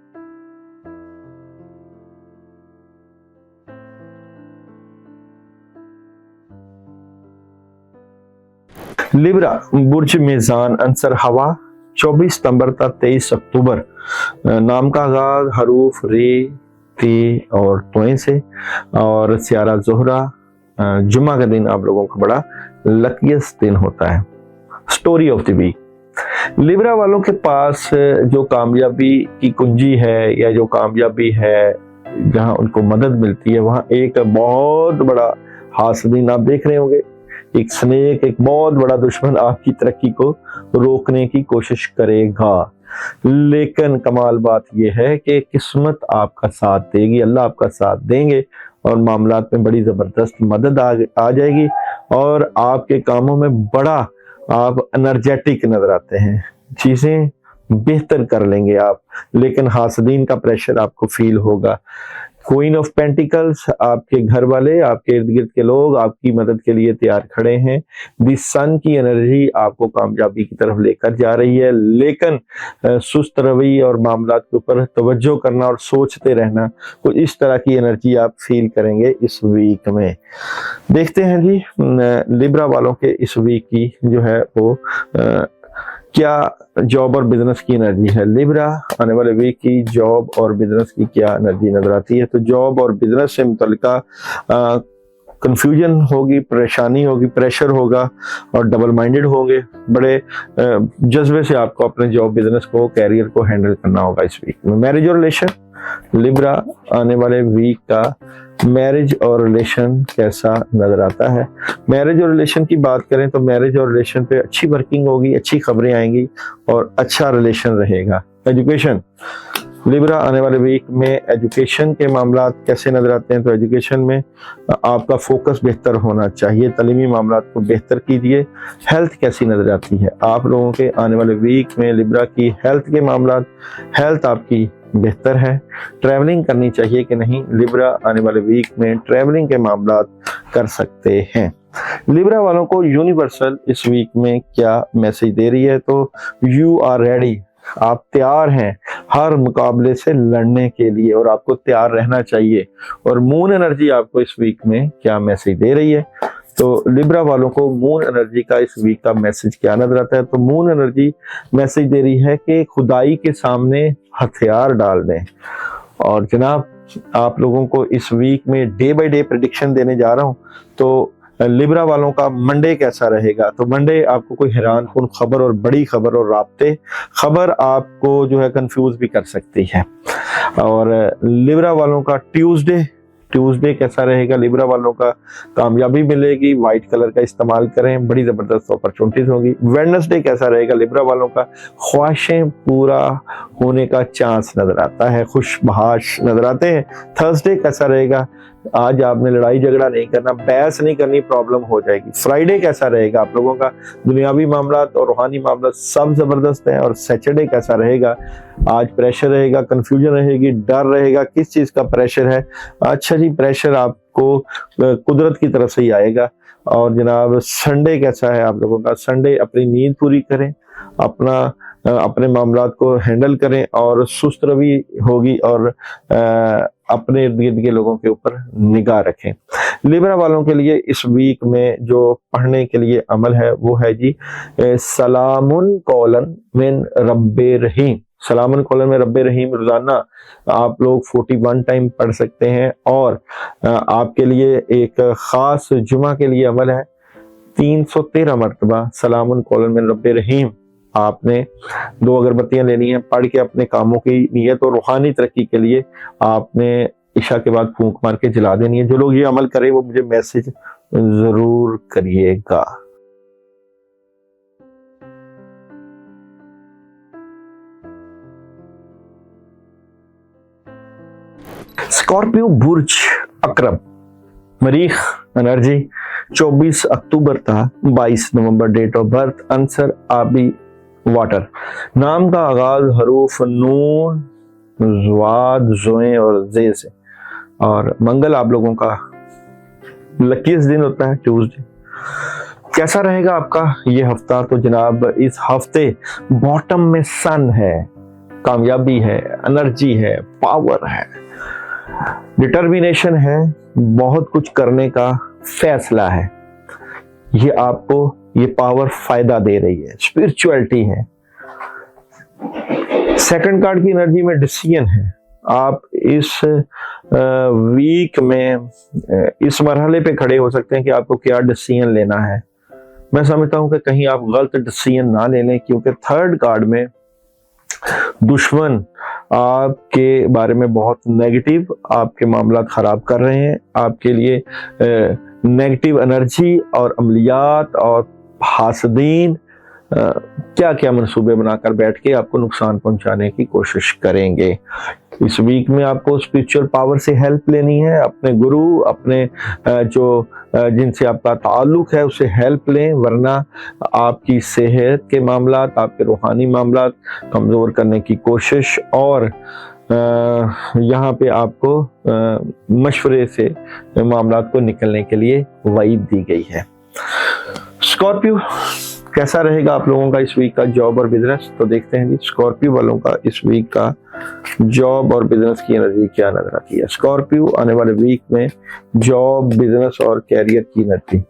लिब्रा बुर्ज मेज़ान अंसर हवा 24 सितंबर तक 23 अक्टूबर। नाम का आगाज हरूफ रे, ते और तोए से और सियारा जोहरा। जुम्मा का दिन आप लोगों का बड़ा लकीस्ट दिन होता है। Story of the week, Libra वालों के पास जो कामयाबी की कुंजी है या जो कामयाबी है जहां उनको मदद मिलती है, वहां एक बहुत बड़ा हासदीन आप देख रहे होंगे, एक स्नेक, एक बहुत बड़ा दुश्मन आपकी तरक्की को रोकने की कोशिश करेगा। लेकिन कमाल बात यह है कि किस्मत आपका साथ देगी, अल्लाह आपका साथ देंगे और मामलात में बड़ी जबरदस्त मदद आ जाएगी और आपके कामों में बड़ा आप एनर्जेटिक नजर आते हैं, चीजें बेहतर कर लेंगे आप। लेकिन हासदीन का प्रेशर आपको फील होगा। क्वीन ऑफ पेंटिकल्स, आपके घर वाले, आपके इर्द गिर्द के लोग आपकी मदद के लिए तैयार खड़े हैं। दी सन की एनर्जी आपको कामयाबी की तरफ लेकर जा रही है, लेकिन सुस्त रवैये और मामलात के ऊपर तवज्जो करना और सोचते रहना, कुछ इस तरह की एनर्जी आप फील करेंगे इस वीक में। देखते हैं जी लिब्रा वालों के इस वीक की जो है वो क्या जॉब और बिजनेस की एनर्जी है। लिब्रा आने वाले वीक की जॉब और बिजनेस की क्या एनर्जी नजर आती है? तो जॉब और बिजनेस से मुतल्लिका कंफ्यूजन होगी, परेशानी होगी, प्रेशर होगा और डबल माइंडेड होंगे। बड़े जज्बे से आपको अपने जॉब बिजनेस को, कैरियर को हैंडल करना होगा इस वीक में। मैरिज और रिलेशन, लिब्रा आने वाले वीक का मैरिज और रिलेशन कैसा नजर आता है? मैरिज और रिलेशन की बात करें तो मैरिज और रिलेशन पे अच्छी वर्किंग होगी, अच्छी खबरें आएंगी और अच्छा रिलेशन रहेगा। एजुकेशन, लिब्रा आने वाले वीक में एजुकेशन के मामलात कैसे नजर आते हैं? तो एजुकेशन में आपका फोकस बेहतर होना चाहिए, तालीमी मामलात को बेहतर कीजिए। हेल्थ कैसी नजर आती है आप लोगों के आने वाले वीक में? लिब्रा की हेल्थ के मामलात, हेल्थ आपकी बेहतर है। ट्रैवलिंग करनी चाहिए कि नहीं? लिब्रा आने वाले वीक में ट्रैवलिंग के मामलात कर सकते हैं। लिब्रा वालों को यूनिवर्सल इस वीक में क्या मैसेज दे रही है? तो यू आर रेडी, आप तैयार हैं हर मुकाबले से लड़ने के लिए और आपको तैयार रहना चाहिए। और मून एनर्जी आपको इस वीक में क्या मैसेज दे रही है? तो लिब्रा वालों को मून एनर्जी का इस वीक का मैसेज क्या नजर आता है? तो मून एनर्जी मैसेज दे रही है कि खुदाई के सामने हथियार डाल दें। और जनाब आप लोगों को इस वीक में डे बाय डे प्रेडिक्शन देने जा रहा हूं। तो लिब्रा वालों का मंडे कैसा रहेगा? तो मंडे आपको कोई हैरान कुन खबर और बड़ी खबर और राब्ते खबर आपको जो है कंफ्यूज भी कर सकती है। और लिब्रा वालों का ट्यूसडे कैसा रहेगा? लिब्रा वालों का कामयाबी मिलेगी, व्हाइट कलर का इस्तेमाल करें, बड़ी जबरदस्त अपॉर्चुनिटीज होगी। वेडनेसडे कैसा रहेगा? लिब्रा वालों का ख्वाहिशें पूरा होने का चांस नजर आता है, खुशबहाश नजर आते हैं। थर्सडे कैसा रहेगा? आज आपने लड़ाई झगड़ा नहीं करना, बहस नहीं करनी, प्रॉब्लम हो जाएगी। फ्राइडे कैसा रहेगा आप लोगों का? दुनियावी मामला और रूहानी मामला सब जबरदस्त है। और सैटरडे कैसा रहेगा? आज प्रेशर रहेगा, कंफ्यूजन रहेगी, डर रहेगा। किस चीज का प्रेशर है? अच्छा जी, प्रेशर आपको कुदरत की तरफ से ही आएगा। और जनाब संडे कैसा है आप लोगों का? संडे अपनी नींद पूरी करें, अपने मामलात को हैंडल करें और सुस्त रवि होगी, और अपने इर्द गिर्द के लोगों के ऊपर निगाह रखें। लिब्रा वालों के लिए इस वीक में जो पढ़ने के लिए अमल है वो है जी सलामुन कौलन मिन रब्बे रहीम। सलामुन कौलन में रब्बे रहीम रोजाना आप लोग 41 टाइम पढ़ सकते हैं। और आपके लिए एक खास जुमा के लिए अमल है 313 मरतबा सलामुन कौलन मिन रब्बे रहीम। आपने 2 अगरबत्तियां लेनी है, पढ़ के अपने कामों की नीयत और रूहानी तरक्की के लिए आपने इशा के बाद फूंक मार के जला देनी है। जो लोग ये अमल करें वो मुझे मैसेज जरूर करिएगा। स्कॉर्पियो बुर्ज अकरब, मरीख एनर्जी 24 अक्टूबर था 22 नवंबर डेट ऑफ बर्थ, आंसर आबी वाटर। नाम का आगाज हरूफ नून, ज़्वाद, ज़ोए और जे से। और मंगल आप लोगों का लकीस्ट दिन होता है, ट्यूसडे। कैसा रहेगा आपका ये हफ्ता? तो जनाब इस हफ्ते बॉटम में सन है, कामयाबी है, एनर्जी है, पावर है, डिटर्मिनेशन है, बहुत कुछ करने का फैसला है। ये आपको ये पावर फायदा दे रही है, स्पिरिचुअलिटी है। सेकंड कार्ड की एनर्जी में डिसीजन है। आप इस वीक में इस मरहले पे खड़े हो सकते हैं कि आपको क्या डिसीजन लेना है। मैं समझता हूं कि कहीं आप गलत डिसीजन ना ले लें, क्योंकि थर्ड कार्ड में दुश्मन आपके बारे में बहुत नेगेटिव आपके मामला खराब कर रहे हैं। आपके लिए नेगेटिव एनर्जी और अमलियात और हासदीन क्या क्या मंसूबे बनाकर बैठ के आपको नुकसान पहुंचाने की कोशिश करेंगे। इस वीक में आपको स्पिरिचुअल पावर से हेल्प लेनी है। अपने गुरु, अपने जो जिनसे आपका ताल्लुक है उससे हेल्प लें, वरना आपकी सेहत के मामला, आपके रूहानी मामला कमजोर करने की कोशिश। और यहाँ पे आपको मशवरे से मामला को निकलने के लिए वईद दी गई है। स्कॉर्पियो कैसा रहेगा आप लोगों का इस वीक का जॉब और बिजनेस? तो देखते हैं जी स्कॉर्पियो वालों का इस वीक का जॉब और बिजनेस की एनर्जी क्या नजर आती है। स्कॉर्पियो आने वाले वीक में जॉब, बिजनेस और कैरियर की एनर्जी।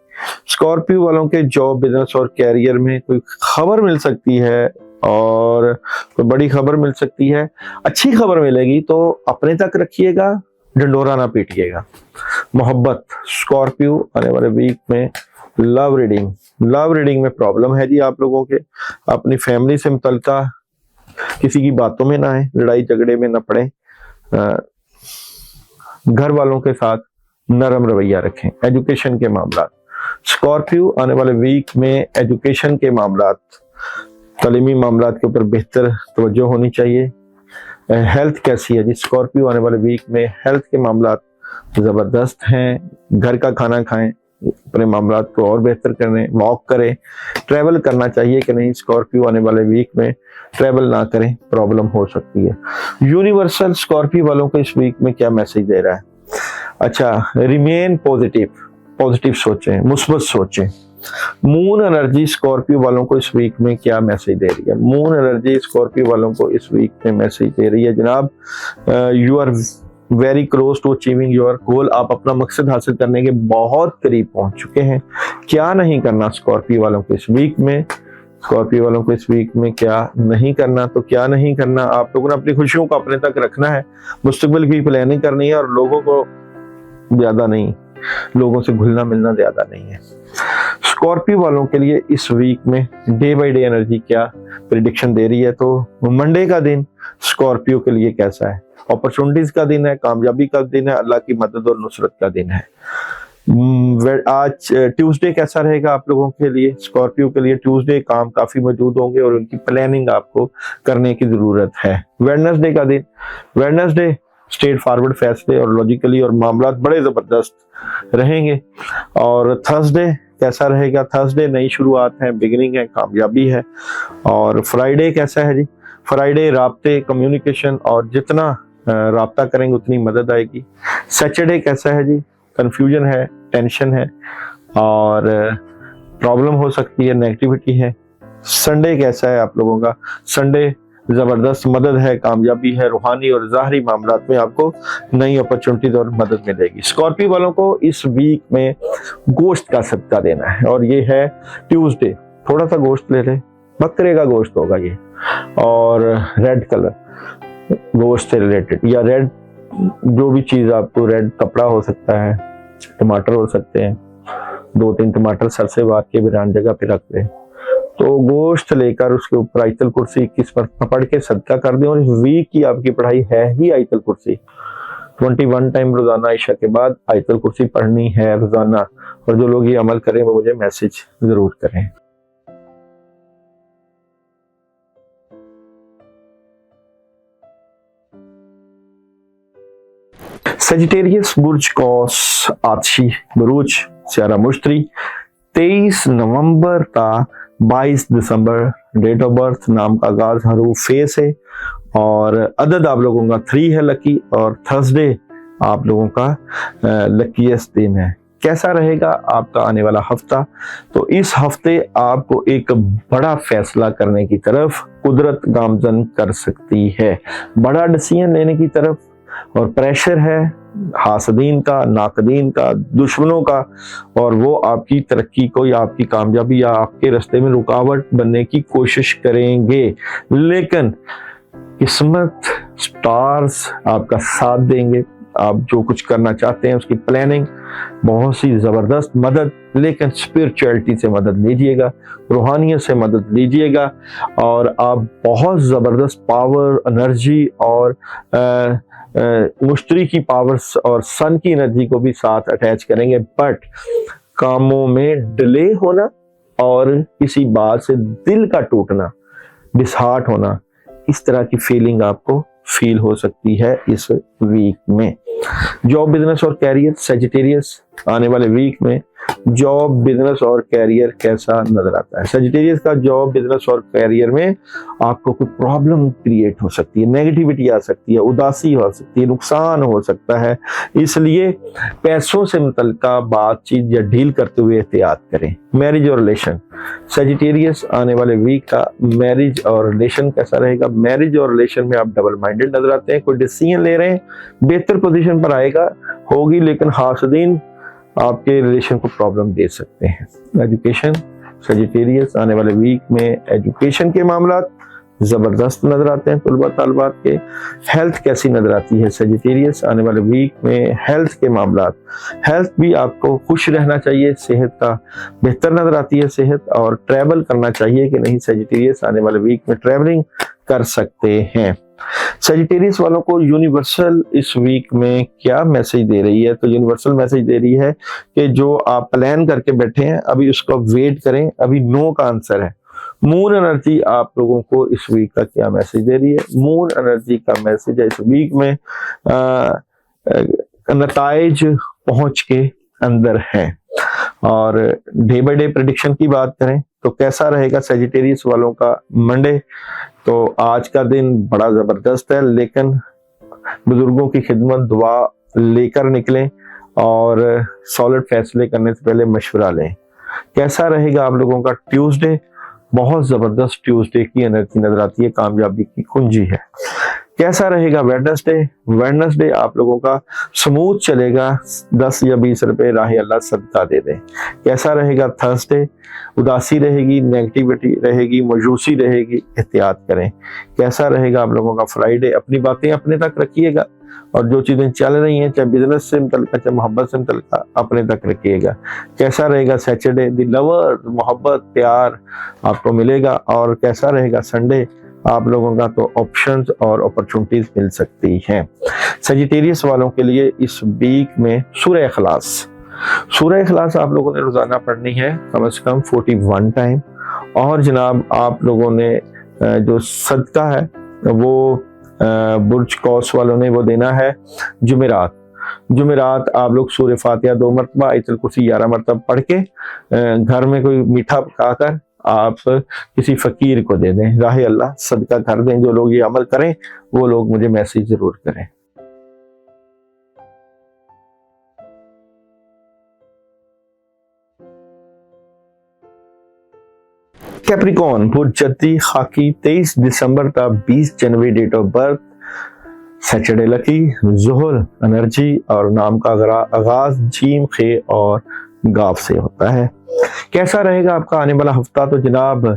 स्कॉर्पियो वालों के जॉब, बिजनेस और कैरियर में कोई खबर मिल सकती है और कोई बड़ी खबर मिल सकती है। अच्छी खबर मिलेगी तो अपने तक रखिएगा, डंडोरा ना पीटिएगा। मोहब्बत, स्कॉर्पियो आने वाले वीक में लव रीडिंग में प्रॉब्लम है जी आप लोगों के। अपनी फैमिली से मुतल्लिका किसी की बातों में ना आए, लड़ाई झगड़े में ना पड़े, घर वालों के साथ नरम रवैया रखें। एजुकेशन के मामला, स्कॉर्पियो आने वाले वीक में एजुकेशन के मामला, तालीमी मामला के ऊपर बेहतर तवज्जो होनी चाहिए। हेल्थ कैसी है जी? स्कॉर्पियो आने वाले वीक में हेल्थ के मामला जबरदस्त हैं। घर का खाना खाएं, अपने मामला को और बेहतर करें, वॉक करें। ट्रैवल करना चाहिए कि नहीं? स्कॉर्पियो आने वाले वीक में ट्रैवल ना करें, प्रॉब्लम हो सकती है। यूनिवर्सल स्कॉर्पियो वालों को इस वीक में क्या मैसेज दे रहा है? अच्छा, रिमेन पॉजिटिव सोचें, मुस्बत सोचें। मून एनर्जी स्कॉर्पियो वालों को इस वीक में क्या मैसेज दे रही है? मून एनर्जी स्कॉर्पियो वालों को इस वीक में मैसेज दे रही है जनाब, you are very close to achieving your goal. आप अपना मकसद हासिल करने के बहुत करीब पहुंच चुके हैं। क्या नहीं करना स्कॉर्पियो वालों को इस वीक में? स्कॉर्पियो वालों को इस वीक में क्या नहीं करना? तो क्या नहीं करना, आप लोगों ने अपनी खुशियों को अपने तक रखना है, मुस्तकबिल की प्लानिंग करनी है और लोगों को ज्यादा नहीं, लोगों से घुलना मिलना ज्यादा नहीं है। स्कॉर्पियो वालों के लिए इस वीक में डे बाय डे एनर्जी क्या प्रिडिक्शन दे रही है? तो मंडे का दिन स्कॉर्पियो के लिए कैसा है? अपॉर्चुनिटीज का दिन है, कामयाबी का दिन है, अल्लाह की मदद और नुसरत का दिन है। आज ट्यूसडे कैसा रहेगा आप लोगों के लिए? स्कॉर्पियो के लिए ट्यूसडे काम काफी मौजूद होंगे और उनकी प्लानिंग आपको करने की जरूरत है। वेडनेसडे का दिन, वेडनेसडे स्ट्रेट फॉरवर्ड फैसले और लॉजिकली और मामला बड़े जबरदस्त रहेंगे। और थर्सडे कैसा रहेगा? थर्सडे नई शुरुआत है, बिगिनिंग है, कामयाबी है। और फ्राइडे कैसा है जी? फ्राइडे राब्ते, कम्युनिकेशन और जितना राब्ता करेंगे उतनी मदद आएगी। सैटरडे कैसा है जी? कंफ्यूजन है, टेंशन है और प्रॉब्लम हो सकती है, नेगेटिविटी है। संडे कैसा है आप लोगों का? संडे जबरदस्त मदद है, कामयाबी है, रूहानी और ज़ाहरी मामलात में आपको नई अपॉर्चुनिटीज और मदद मिलेगी। स्कॉर्पियो वालों को इस वीक में गोश्त का सदका देना है और ये है ट्यूसडे। थोड़ा सा गोश्त ले लें, बकरे का गोश्त होगा ये, और रेड कलर गोश्त से रिलेटेड या रेड जो भी चीज आपको, रेड कपड़ा हो सकता है, टमाटर हो सकते हैं, 2-3 टमाटर सर से बात के बिरान जगह पे रख दें, तो गोश्त लेकर उसके ऊपर आयतल कुर्सी 21 पर पढ़ के सदका कर दें। और इस वीक की आपकी पढ़ाई है ही आयतल कुर्सी। 21 टाइम रोजाना ईशा के बाद आयतल कुर्सी पढ़नी है रोजाना। और जो लोग ये अमल करें वो मुझे मैसेज जरूर करें। सेजिटेरियस बुर्ज कौस आतशी बुरुज स्यारा मुश्तरी 23 नवंबर का 22 दिसंबर डेट ऑफ बर्थ, नाम का आगाज हरूफ फे से और अदद आप लोगों का 3 है लकी। और थर्सडे आप लोगों का लकीएस्ट दिन है। कैसा रहेगा आपका आने वाला हफ्ता? तो इस हफ्ते आपको एक बड़ा फैसला करने की तरफ कुदरत गामजन कर सकती है, बड़ा डिसीजन लेने की तरफ। और प्रेशर है हासदीन का, नाकदीन का, दुश्मनों का, और वो आपकी तरक्की को या आपकी कामयाबी या आपके रास्ते में रुकावट बनने की कोशिश करेंगे। लेकिन किस्मत, स्टार्स आपका साथ देंगे। आप जो कुछ करना चाहते हैं उसकी प्लानिंग, बहुत सी जबरदस्त मदद। लेकिन स्पिरिचुअलिटी से मदद लीजिएगा, रूहानियत से मदद लीजिएगा और आप बहुत जबरदस्त पावर, एनर्जी और मुश्तरी की पावर्स और सन की एनर्जी को भी साथ अटैच करेंगे। बट कामों में डिले होना और किसी बात से दिल का टूटना, डिसहार्ट होना, इस तरह की फीलिंग आपको फील हो सकती है इस वीक में। जॉब, बिजनेस और कैरियर, सेजिटेरियस आने वाले वीक में जॉब, बिजनेस और कैरियर कैसा नजर आता है? सेजिटेरियस का जॉब, बिजनेस और कैरियर में आपको कोई प्रॉब्लम क्रिएट हो सकती है, नेगेटिविटी आ सकती है, उदासी हो सकती है, नुकसान हो सकता है। इसलिए पैसों से मुतल्लिका बातचीत या डील करते हुए एहतियात करें। मैरिज और रिलेशन, सेजिटेरियस आने वाले वीक का मैरिज और रिलेशन कैसा रहेगा? मैरिज और रिलेशन में आप डबल माइंडेड नजर आते हैं, कोई डिसीजन ले रहे हैं, बेहतर पोजीशन पर आएगा होगी, लेकिन हासदीन आपके रिलेशन को प्रॉब्लम दे सकते हैं। एजुकेशन, सेजिटेरियस आने वाले वीक में एजुकेशन के मामला जबरदस्त नजर आते हैं तुलबा तालबात के। हेल्थ कैसी नजर आती है? सेजिटेरियस आने वाले वीक में हेल्थ के मामला, हेल्थ भी आपको खुश रहना चाहिए, सेहत का बेहतर नजर आती है सेहत। और ट्रैवल करना चाहिए कि नहीं? सेजिटेरियस आने वाले वीक में ट्रैवलिंग कर सकते हैं। सेजिटेरियस वालों को यूनिवर्सल इस वीक में क्या मैसेज दे रही है? तो यूनिवर्सल मैसेज दे रही है कि जो आप प्लान करके बैठे हैं अभी उसको वेट करें, अभी नो का आंसर है। मून एनर्जी आप लोगों को इस वीक का क्या मैसेज दे रही है? मून एनर्जी का मैसेज है इस वीक में नताइज पहुंच के अंदर है। और डे बाय डे प्रेडिक्शन की बात करें तो कैसा रहेगा सेजिटेरियस वालों का मंडे? तो आज का दिन बड़ा जबरदस्त है, लेकिन बुजुर्गों की खिदमत दुआ लेकर निकलें और सॉलिड फैसले करने से पहले मशवरा लें। कैसा रहेगा आप लोगों का ट्यूसडे? बहुत जबरदस्त ट्यूसडे की एनर्जी नजर आती है, कामयाबी की कुंजी है। कैसा रहेगा वेडनेसडे? वेडनेसडे आप लोगों का स्मूथ चलेगा, 10 या 20 रुपए राह अल्लाह सदका दे दें। कैसा रहेगा थर्सडे? उदासी रहेगी, नेगेटिविटी रहेगी, मजूसी रहेगी, एहतियात करें। कैसा रहेगा आप लोगों का फ्राइडे? अपनी बातें अपने तक रखिएगा और जो चीजें चल रही हैं, चाहे बिजनेस से मुतल्लिका, चाहे मोहब्बत से मुतल्लिका, अपने तक रखिएगा। कैसा रहेगा सैटरडे? द लवर, मोहब्बत, प्यार आपको मिलेगा। और कैसा रहेगा संडे आप लोगों का? तो ऑप्शंस और अपॉर्चुनिटीज मिल सकती हैं। सेजिटेरियस वालों के लिए इस वीक में सूरह इखलास, सूरह इखलास आप लोगों ने रोजाना पढ़नी है कम से कम 41 टाइम। और जनाब आप लोगों ने जो सदका है वो बुर्ज कौस वालों ने वो देना है जुमेरात। जुमेरात आप लोग सूरह फातिहा 2 मरतबा, आयतुल कुर्सी 11 मरतबा पढ़ के घर में कोई मीठा पकाकर आप किसी फकीर को दे दें, राह अल्लाह सदका कर दें। जो लोग ये अमल करें वो लोग मुझे मैसेज जरूर करें। कैप्रिकॉन बुर्जती खाकी 23 दिसंबर का 20 जनवरी date of birth, Saturday lucky, जुहल एनर्जी और नाम का आगाज जीम खे और गाफ से होता है। कैसा रहेगा आपका आने वाला हफ्ता? तो जनाब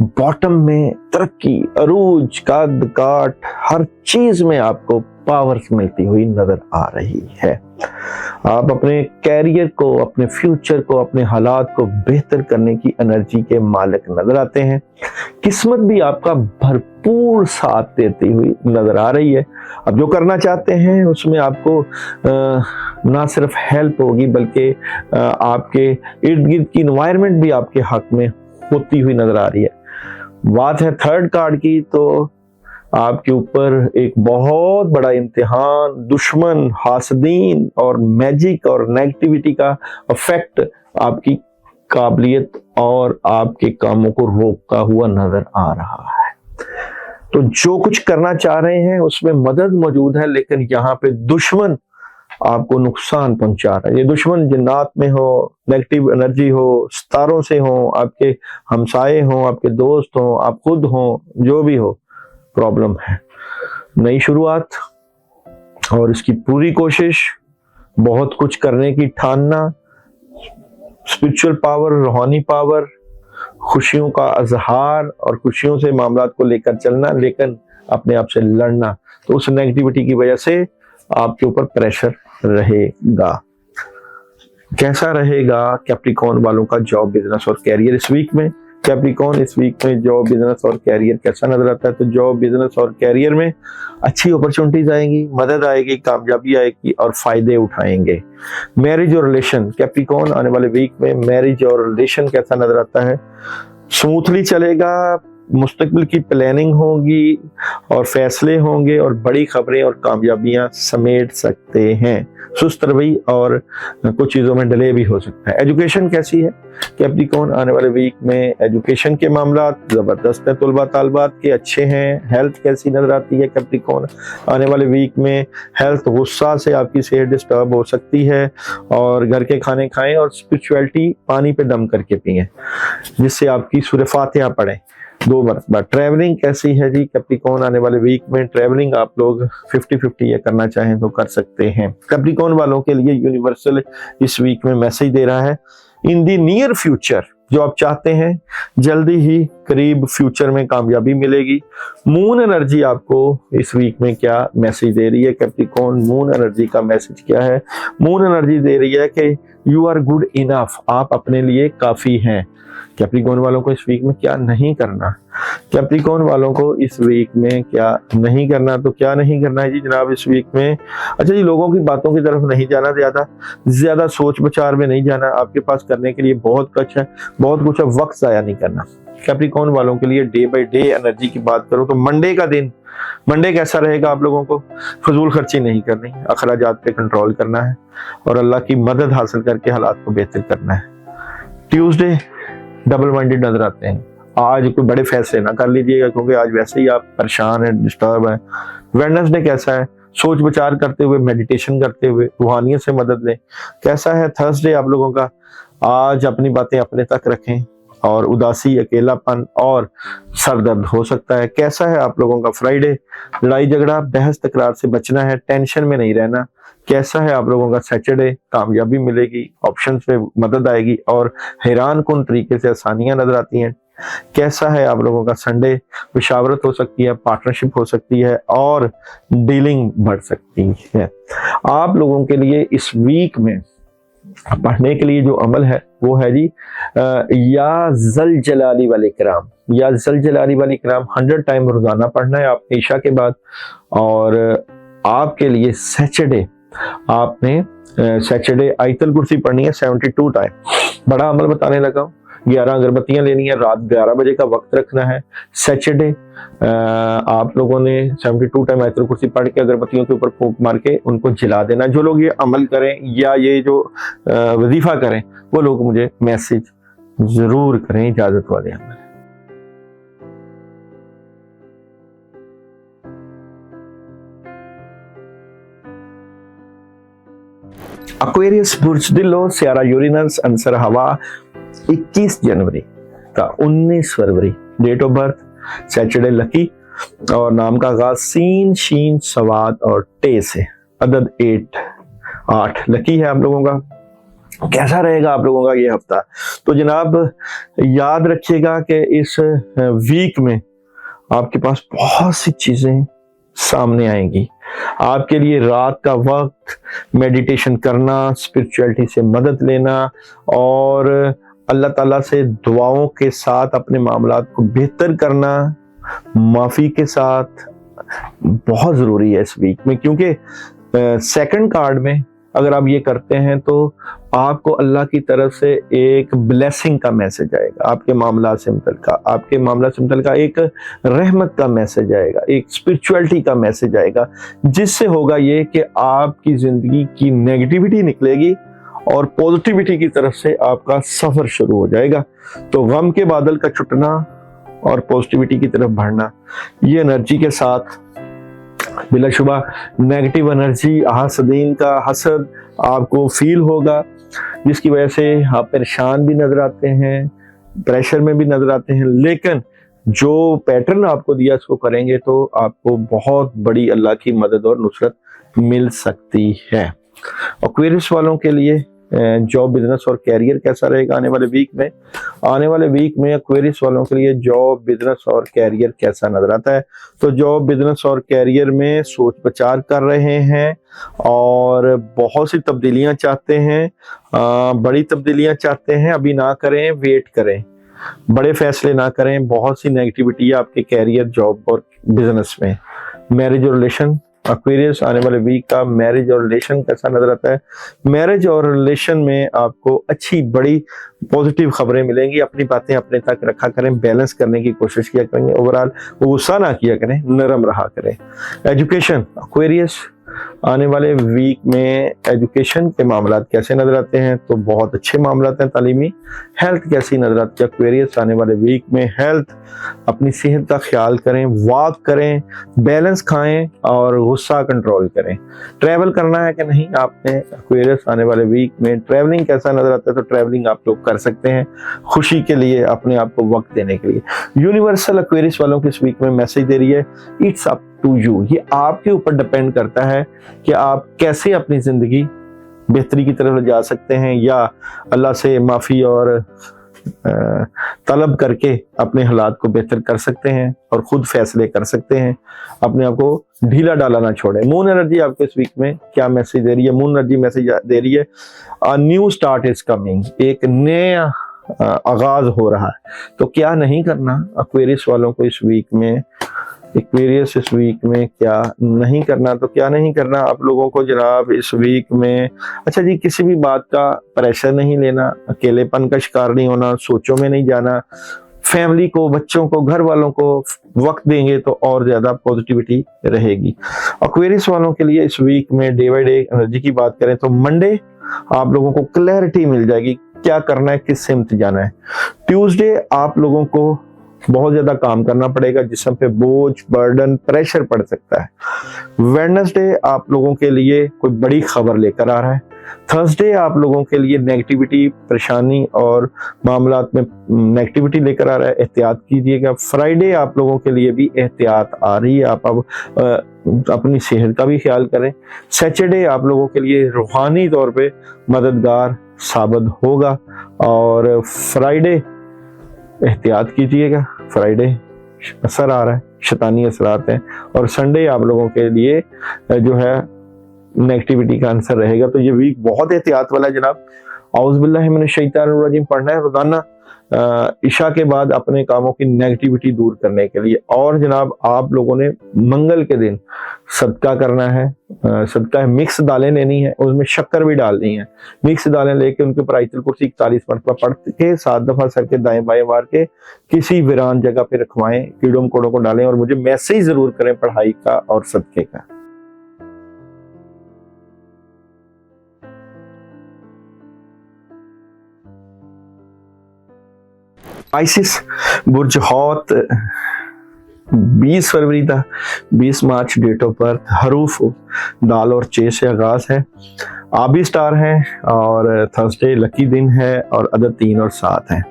बॉटम में तरक्की, अरूज, कद काट, हर चीज में आपको पावर्स मिलती हुई नजर आ रही है। आप अपने कैरियर को, अपने फ्यूचर को, अपने हालात को बेहतर करने की एनर्जी के मालिक नजर आते हैं। किस्मत भी आपका भरपूर साथ देती हुई नजर आ रही है। अब जो करना चाहते हैं उसमें आपको ना सिर्फ हेल्प होगी बल्कि आपके इर्द गिर्द की इन्वायरमेंट भी आपके हक में होती हुई नजर आ रही है। बात है थर्ड कार्ड की, तो आपके ऊपर एक बहुत बड़ा इम्तिहान, दुश्मन, हासदीन और मैजिक और नेगेटिविटी का इफेक्ट आपकी काबिलियत और आपके कामों को रोकता हुआ नजर आ रहा है। तो जो कुछ करना चाह रहे हैं उसमें मदद मौजूद है, लेकिन यहाँ पे दुश्मन आपको नुकसान पहुंचा रहा है। ये दुश्मन जिन्नात में हो, नेगेटिव एनर्जी हो, सितारों से हो, आपके हमसाए हो, आपके दोस्त हो, आप खुद हो, जो भी हो, प्रॉब्लम है। नई शुरुआत और इसकी पूरी कोशिश, बहुत कुछ करने की ठानना, स्पिरिचुअल पावर, रूहानी पावर, खुशियों का अजहार और खुशियों से मामलात को लेकर चलना, लेकिन अपने आप से लड़ना। तो उस नेगेटिविटी की वजह से आपके ऊपर प्रेशर रहेगा। कैसा रहेगा कैप्रिकॉन वालों का जॉब, बिजनेस और कैरियर इस वीक में? कैप्रिकॉन इस वीक में जॉब, बिजनेस और कैरियर कैसा नजर आता है? तो जॉब, बिजनेस और कैरियर में अच्छी अपॉर्चुनिटीज आएंगी, मदद आएगी, कामयाबी आएगी और फायदे उठाएंगे। मैरिज और रिलेशन, कैप्रिकॉन आने वाले वीक में मैरिज और रिलेशन कैसा नजर आता है? स्मूथली चलेगा, मुस्तकबिल की प्लानिंग होगी और फैसले होंगे और बड़ी खबरें और कामयाबियां समेट सकते हैं। सुस्त रवैया और कुछ चीज़ों में डिले भी हो सकता है। एजुकेशन कैसी है कैप्रिकॉन आने वाले वीक में? एजुकेशन के मामलात ज़बरदस्त है, तलबा तालबात के अच्छे हैं। हेल्थ कैसी नजर आती है कैप्रिकॉन आने वाले वीक में? हेल्थ, गुस्सा से आपकी सेहत डिस्टर्ब हो सकती है और घर के खाने खाएं और स्पिरिचुअलिटी पानी पे दम करके पिएं, जिससे आपकी सूरह फातिहा पढ़ें 2 मरतबा। ट्रैवलिंग कैसी है जी कैप्रिकॉन आने वाले वीक में? ट्रैवलिंग आप लोग 50-50 ये करना चाहें तो कर सकते हैं। कैप्रिकॉन वालों के लिए यूनिवर्सल इस वीक में मैसेज दे रहा है, इन दी नियर फ्यूचर, जो आप चाहते हैं जल्दी ही करीब फ्यूचर में कामयाबी मिलेगी। मून एनर्जी आपको इस वीक में क्या मैसेज दे रही है कैप्रिकॉन? मून एनर्जी का मैसेज क्या है? मून एनर्जी दे रही है कि यू आर गुड इनफ, आप अपने लिए काफी हैं। कैप्रिकॉन वालों को इस वीक में क्या नहीं करना? कैप्रिकॉन वालों को इस वीक में क्या नहीं करना? तो क्या नहीं करना है जी जनाब इस वीक में? अच्छा जी, लोगों की बातों की तरफ नहीं जाना, ज्यादा सोच विचार में नहीं जाना। आपके पास करने के लिए बहुत कुछ है, वक्त जाया नहीं करना। कैप्रिकॉन वालों के लिए डे बाय डे एनर्जी की बात करो तो मंडे का दिन, मंडे कैसा रहेगा? आप लोगों को फजूल खर्ची नहीं करनी, अखराजात पे कंट्रोल करना है और अल्लाह की मदद हासिल करके हालात को बेहतर करना है। ट्यूसडे डबल माइंडेड नजर आते हैं, आज कोई बड़े फैसले ना कर लीजिएगा क्योंकि आज वैसे ही आप परेशान हैं, डिस्टर्ब हैं। वेडनेसडे कैसा है? सोच विचार करते हुए, मेडिटेशन करते हुए, रूहानियत से मदद लें। कैसा है थर्सडे आप लोगों का? आज अपनी बातें अपने तक रखें और उदासी, अकेलापन और सरदर्द हो सकता है। कैसा है आप लोगों का फ्राइडे? लड़ाई झगड़ा, बहस तकरार से बचना है, टेंशन में नहीं रहना। कैसा है आप लोगों का सैटरडे? कामयाबी मिलेगी, ऑप्शन पे मदद आएगी और हैरान कुन तरीके से आसानियां नजर आती हैं। कैसा है आप लोगों का संडे? मुशावरत हो सकती है, पार्टनरशिप हो सकती है और डीलिंग बढ़ सकती है। आप लोगों के लिए इस वीक में पढ़ने के लिए जो अमल है वो है जी या जल जलाली वाले कराम, या जल जलाली वाली कराम 100 टाइम रोजाना पढ़ना है आपने ईशा के बाद। और आपके लिए सैटरडे आपने सैटरडे आयतल कुर्सी पढ़नी है 72 टाइम। बड़ा अमल बताने लगा हूँ, 11 अगरबत्तियां लेनी है, रात 11 बजे का वक्त रखना है। सैटरडे आप लोगों ने 72 टाइम आयतुल कुर्सी पढ़ के अगरबत्तियों के ऊपर फूंक मार के उनको जला देना। जो लोग ये अमल करें या ये जो वजीफा करें वो लोग मुझे मैसेज जरूर करें, इजाजत वाले अमल। एक्वेरियस बुर्ज दिलो, सियारा यूरेनस, अंसर हवा, 21 जनवरी का 19 फरवरी date of birth, Saturday lucky, और नाम का आगाज सीन शीन सवाद और टे से, अदद 8 लकी है आप लोगों का। कैसा रहेगा आप लोगों का ये हफ्ता? तो जनाब याद रखिएगा कि इस वीक में आपके पास बहुत सी चीजें सामने आएंगी। आपके लिए रात का वक्त मेडिटेशन करना, स्पिरिचुअलिटी से मदद लेना और अल्लाह ताला से दुआओं के साथ अपने मामलात को बेहतर करना, माफी के साथ, बहुत जरूरी है इस वीक में। क्योंकि सेकंड कार्ड में अगर आप ये करते हैं तो आपको अल्लाह की तरफ से एक ब्लेसिंग का मैसेज आएगा, आपके मामला से मुतल्लिका एक रहमत का मैसेज आएगा, एक स्पिरिचुअलिटी का मैसेज आएगा, जिससे होगा ये कि आपकी जिंदगी की नेगेटिविटी निकलेगी और पॉजिटिविटी की तरफ से आपका सफर शुरू हो जाएगा। तो गम के बादल का छुटना और पॉजिटिविटी की तरफ बढ़ना, ये एनर्जी के साथ बिलाशुबा नेगेटिव एनर्जी, हासदीन का हसद आपको फील होगा, जिसकी वजह से आप परेशान भी नजर आते हैं, प्रेशर में भी नजर आते हैं। लेकिन जो पैटर्न आपको दिया उसको करेंगे तो आपको बहुत बड़ी अल्लाह की मदद और नुसरत मिल सकती है। एक्वेरियस वालों के लिए जॉब, बिजनेस और कैरियर कैसा रहेगा आने वाले वीक में? आने वाले वीक में एक्वेरियस वालों के लिए जॉब, बिजनेस और कैरियर कैसा नजर आता है? तो जॉब, बिजनेस और कैरियर में सोच विचार कर रहे हैं और बहुत सी तब्दीलियां चाहते हैं, बड़ी तब्दीलियां चाहते हैं। अभी ना करें, वेट करें, बड़े फैसले ना करें। बहुत सी नेगेटिविटी है आपके कैरियर, जॉब और बिजनेस में। मैरिज और रिलेशन, एक्वेरियस आने वाले वीक का मैरिज और रिलेशन कैसा नजर आता है? मैरिज और रिलेशन में आपको अच्छी बड़ी पॉजिटिव खबरें मिलेंगी। अपनी बातें अपने तक रखा करें, बैलेंस करने की कोशिश किया करेंगे, ओवरऑल गुस्सा ना किया करें, नरम रहा करें। एजुकेशन, एक्वेरियस आने वाले वीक में एजुकेशन के मामलात कैसे नजर आते हैं? तो बहुत अच्छे मामलात हैं तालीमी। हेल्थ कैसी नजर आती है एक्वेरियस आने वाले वीक में? हेल्थ, अपनी सेहत का ख्याल करें, वॉक करें, बैलेंस खाएं और गुस्सा कंट्रोल करें। ट्रैवल करना है कि नहीं आपने एक्वेरियस आने वाले वीक में? ट्रैवलिंग कैसा नजर आता है? तो ट्रैवलिंग आप लोग कर सकते हैं खुशी के लिए, अपने आप को वक्त देने के लिए। यूनिवर्सल एक्वेरियस वालों की इस वीक में मैसेज दे रही है, इट्स अप टू यू। ये आपके ऊपर डिपेंड करता है कि आप कैसे अपनी जिंदगी बेहतरी की तरफ ले जा सकते हैं, या अल्लाह से माफी और तलब करके अपने हालात को बेहतर कर सकते हैं और खुद फैसले कर सकते हैं। अपने आप को ढीला डाला ना छोड़े। मून एनर्जी आपको इस वीक में क्या मैसेज दे रही है? मून एनर्जी मैसेज दे रही है, a new start is coming, एक नया आगाज हो रहा है। तो क्या नहीं करना एक्वेरियस वालों को इस वीक में? एक्वेरियस इस वीक में क्या नहीं करना? तो क्या नहीं करना आप लोगों को जनाब इस वीक में? अच्छा जी, किसी भी बात का प्रेशर नहीं लेना, अकेलेपन का शिकार नहीं होना, सोचों में नहीं जाना। फैमिली को, बच्चों को, घर वालों को वक्त देंगे तो और ज्यादा पॉजिटिविटी रहेगी। एक्वेरियस वालों के लिए इस वीक में डे बाय डे एनर्जी की बात करें तो मंडे आप लोगों को क्लैरिटी मिल जाएगी, क्या करना है, किस सिमत जाना है। ट्यूसडे आप लोगों को बहुत ज्यादा काम करना पड़ेगा, जिसम पे बोझ, बर्डन, प्रेशर पड़ सकता है। वेडनेसडे आप लोगों के लिए कोई बड़ी खबर लेकर आ रहा है। थर्सडे आप लोगों के लिए नेगेटिविटी, परेशानी और मामलात में नेगेटिविटी लेकर आ रहा है, एहतियात कीजिएगा। फ्राइडे आप लोगों के लिए भी एहतियात आ रही है, आप अब अपनी सेहत का भी ख्याल करें। सैटरडे आप लोगों के लिए रूहानी तौर पे मददगार साबित होगा और फ्राइडे एहतियात कीजिएगा, फ्राइडे असर आ रहा है, शैतानी असरात हैं। और संडे आप लोगों के लिए जो है नेगेटिविटी का आंसर रहेगा। तो ये वीक बहुत एहतियात वाला है जनाब। औज़ बिल्लाहि मिनश शैतानिर रजीम पढ़ना है रोजाना इशा के बाद अपने कामों की नेगेटिविटी दूर करने के लिए। और जनाब आप लोगों ने मंगल के दिन सदका करना है। सदका मिक्स दालें लेनी है, उसमें शक्कर भी डालनी है। मिक्स दालें लेके उनके ऊपर आयतुल कुर्सी 41 मरतबा पढ़ के 7 दफा सर के दाएं बाएं मार के किसी वीरान जगह पे रखवाएं, कीड़ों मकोड़ों को डालें और मुझे मैसेज जरूर करें पढ़ाई का और सदके का। पाइसेस बुर्ज हौत 20 फरवरी था, 20 मार्च डेट ऑफ बर्थ, हरूफ दाल और चे से आगाज है, आबी स्टार है और थर्सडे लकी दिन है और अदद 3 और 7 है।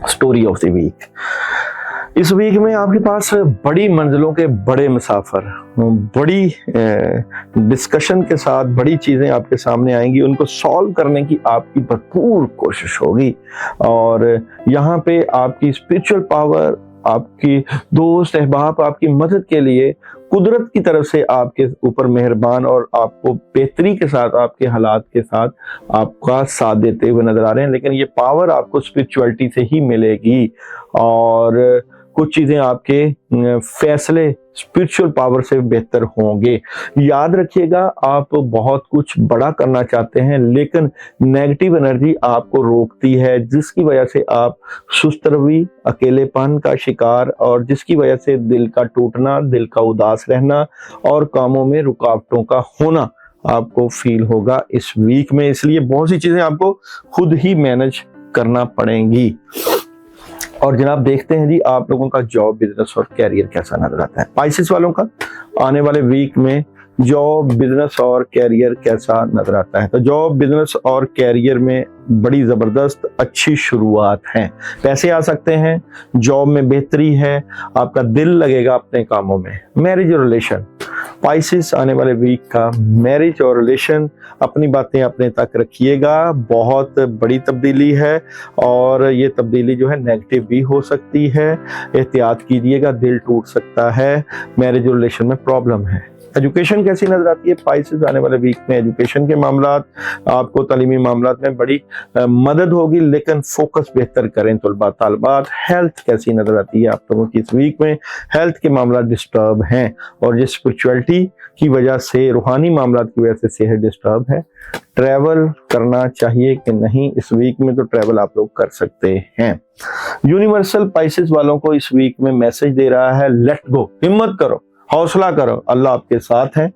स्टोरी ऑफ द वीक, इस वीक में आपके पास बड़ी मंजिलों के बड़े मुसाफिर, बड़ी डिस्कशन के साथ बड़ी चीजें आपके सामने आएंगी, उनको सॉल्व करने की आपकी भरपूर कोशिश होगी और यहाँ पे आपकी स्पिरिचुअल पावर, आपकी दोस्त अहबाब आपकी मदद के लिए कुदरत की तरफ से आपके ऊपर मेहरबान और आपको बेहतरी के साथ, आपके हालात के साथ आपका साथ देते हुए नजर आ रहे हैं। लेकिन ये पावर आपको स्पिरिचुअलिटी से ही मिलेगी और कुछ चीजें आपके फैसले स्पिरिचुअल पावर से बेहतर होंगे। याद रखिएगा, आप बहुत कुछ बड़ा करना चाहते हैं लेकिन नेगेटिव एनर्जी आपको रोकती है, जिसकी वजह से आप सुस्त रवि, अकेलेपन का शिकार और जिसकी वजह से दिल का टूटना, दिल का उदास रहना और कामों में रुकावटों का होना आपको फील होगा इस वीक में। इसलिए बहुत सी चीजें आपको खुद ही मैनेज करना पड़ेंगी। और जनाब देखते हैं जी आप लोगों का जॉब, बिजनेस और कैरियर कैसा नजर आता है। पाइसेस वालों का आने वाले वीक में जॉब, बिजनेस और कैरियर कैसा नजर आता है। तो जॉब, बिजनेस और कैरियर में बड़ी जबरदस्त अच्छी शुरुआत है, पैसे आ सकते हैं, जॉब में बेहतरी है, आपका दिल लगेगा अपने कामों में। मैरिज और रिलेशन, पाइसेस आने वाले वीक का मैरिज और रिलेशन, अपनी बातें अपने तक रखिएगा, बहुत बड़ी तब्दीली है और ये तब्दीली जो है नेगेटिव भी हो सकती है, एहतियात कीजिएगा, दिल टूट सकता है, मैरिज और रिलेशन में प्रॉब्लम है। एजुकेशन कैसी नजर आती है पाइसेस आने वाले वीक में। एजुकेशन के मामलात, आपको तालीमी मामलात में बड़ी मदद होगी लेकिन फोकस बेहतर करें तलबा तालबात। हेल्थ कैसी नजर आती है आप लोगों की इस वीक में। हेल्थ के मामला डिस्टर्ब हैं और जिस स्पिरिचुअलिटी की वजह से, रूहानी मामलात की वजह से सेहत डिस्टर्ब है। ट्रैवल करना चाहिए कि नहीं इस वीक में, तो ट्रैवल आप लोग कर सकते हैं। यूनिवर्सल पाइसेस वालों को इस वीक में मैसेज दे रहा है, लेट गो, हिम्मत करो, हौसला करो, अल्लाह आपके साथ है।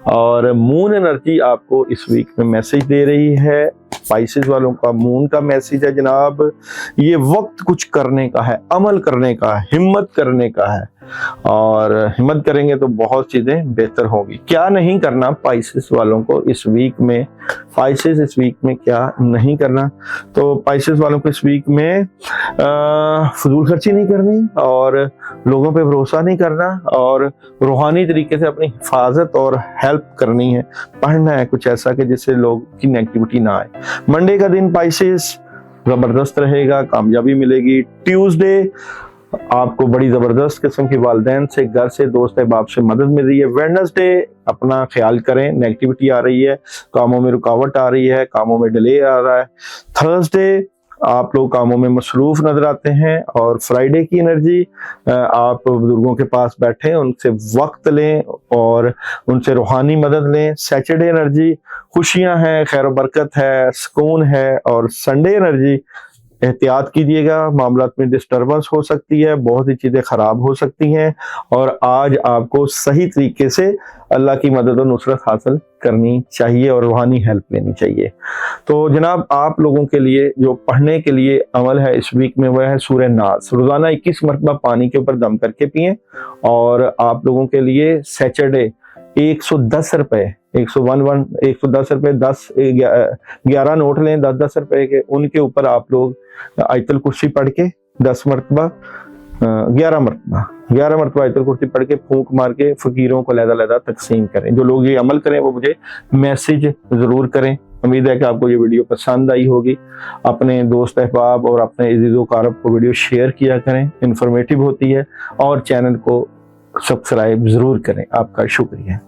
और मून एनर्जी आपको इस वीक में मैसेज दे रही है। पाइसेस वालों का मून का मैसेज है जनाब, ये वक्त कुछ करने का है, अमल करने का है, हिम्मत करने का है और हिम्मत करेंगे तो बहुत चीजें बेहतर होगी। क्या नहीं करना पाइसेस वालों को इस वीक में, पाइसेस इस वीक में क्या नहीं करना, तो पाइसेस वालों को इस वीक में फजूल खर्ची नहीं करनी और लोगों पे भरोसा नहीं करना और रूहानी तरीके से अपनी हिफाजत और हेल्प करनी है। पढ़ना है कुछ ऐसा कि जिससे लोग की नेगेटिविटी ना आए। मंडे का दिन पाइसेस जबरदस्त रहेगा, कामयाबी मिलेगी। ट्यूसडे आपको बड़ी जबरदस्त किस्म की वालिदैन से, घर से, दोस्त अहबाब से मदद मिल रही है। वेडनेसडे अपना ख्याल करें, नेगेटिविटी आ रही है, कामों में रुकावट आ रही है, कामों में डिले आ रहा है। थर्सडे आप लोग कामों में मसरूफ नजर आते हैं और फ्राइडे की एनर्जी, आप बुजुर्गों के पास बैठें, उनसे वक्त लें और उनसे रूहानी मदद लें। सैटरडे एनर्जी, खुशियां हैं, खैर बरकत है, सुकून है और संडे एनर्जी, एहतियात कीजिएगा, मामलात में डिस्टर्बेंस हो सकती है, बहुत ही चीजें खराब हो सकती हैं और आज आपको सही तरीके से अल्लाह की मदद और नुसरत हासिल करनी चाहिए और रूहानी हेल्प लेनी चाहिए। तो जनाब आप लोगों के लिए जो पढ़ने के लिए अमल है इस वीक में वह है सूरह नास। रोजाना 21 मरतबा पानी के ऊपर दम करके पिएं और आप लोगों के लिए सैटरडे 110 रुपए, 110 रुपए, 11 नोट लें 10-10 रुपए के, उनके ऊपर आप लोग आयतुल कुर्सी पढ़ के 10 मरतबा 11 मरतबा आयतुल कुर्सी पढ़ के फूंक मार के फकीरों को लहदा तकसीम करें। जो लोग ये अमल करें वो मुझे मैसेज जरूर करें। उम्मीद है कि आपको ये वीडियो पसंद आई होगी। अपने दोस्त अहबाब और अपने इज़ीज़ो कारब को वीडियो शेयर किया करें, इंफॉर्मेटिव होती है और चैनल को सब्सक्राइब जरूर करें। आपका शुक्रिया।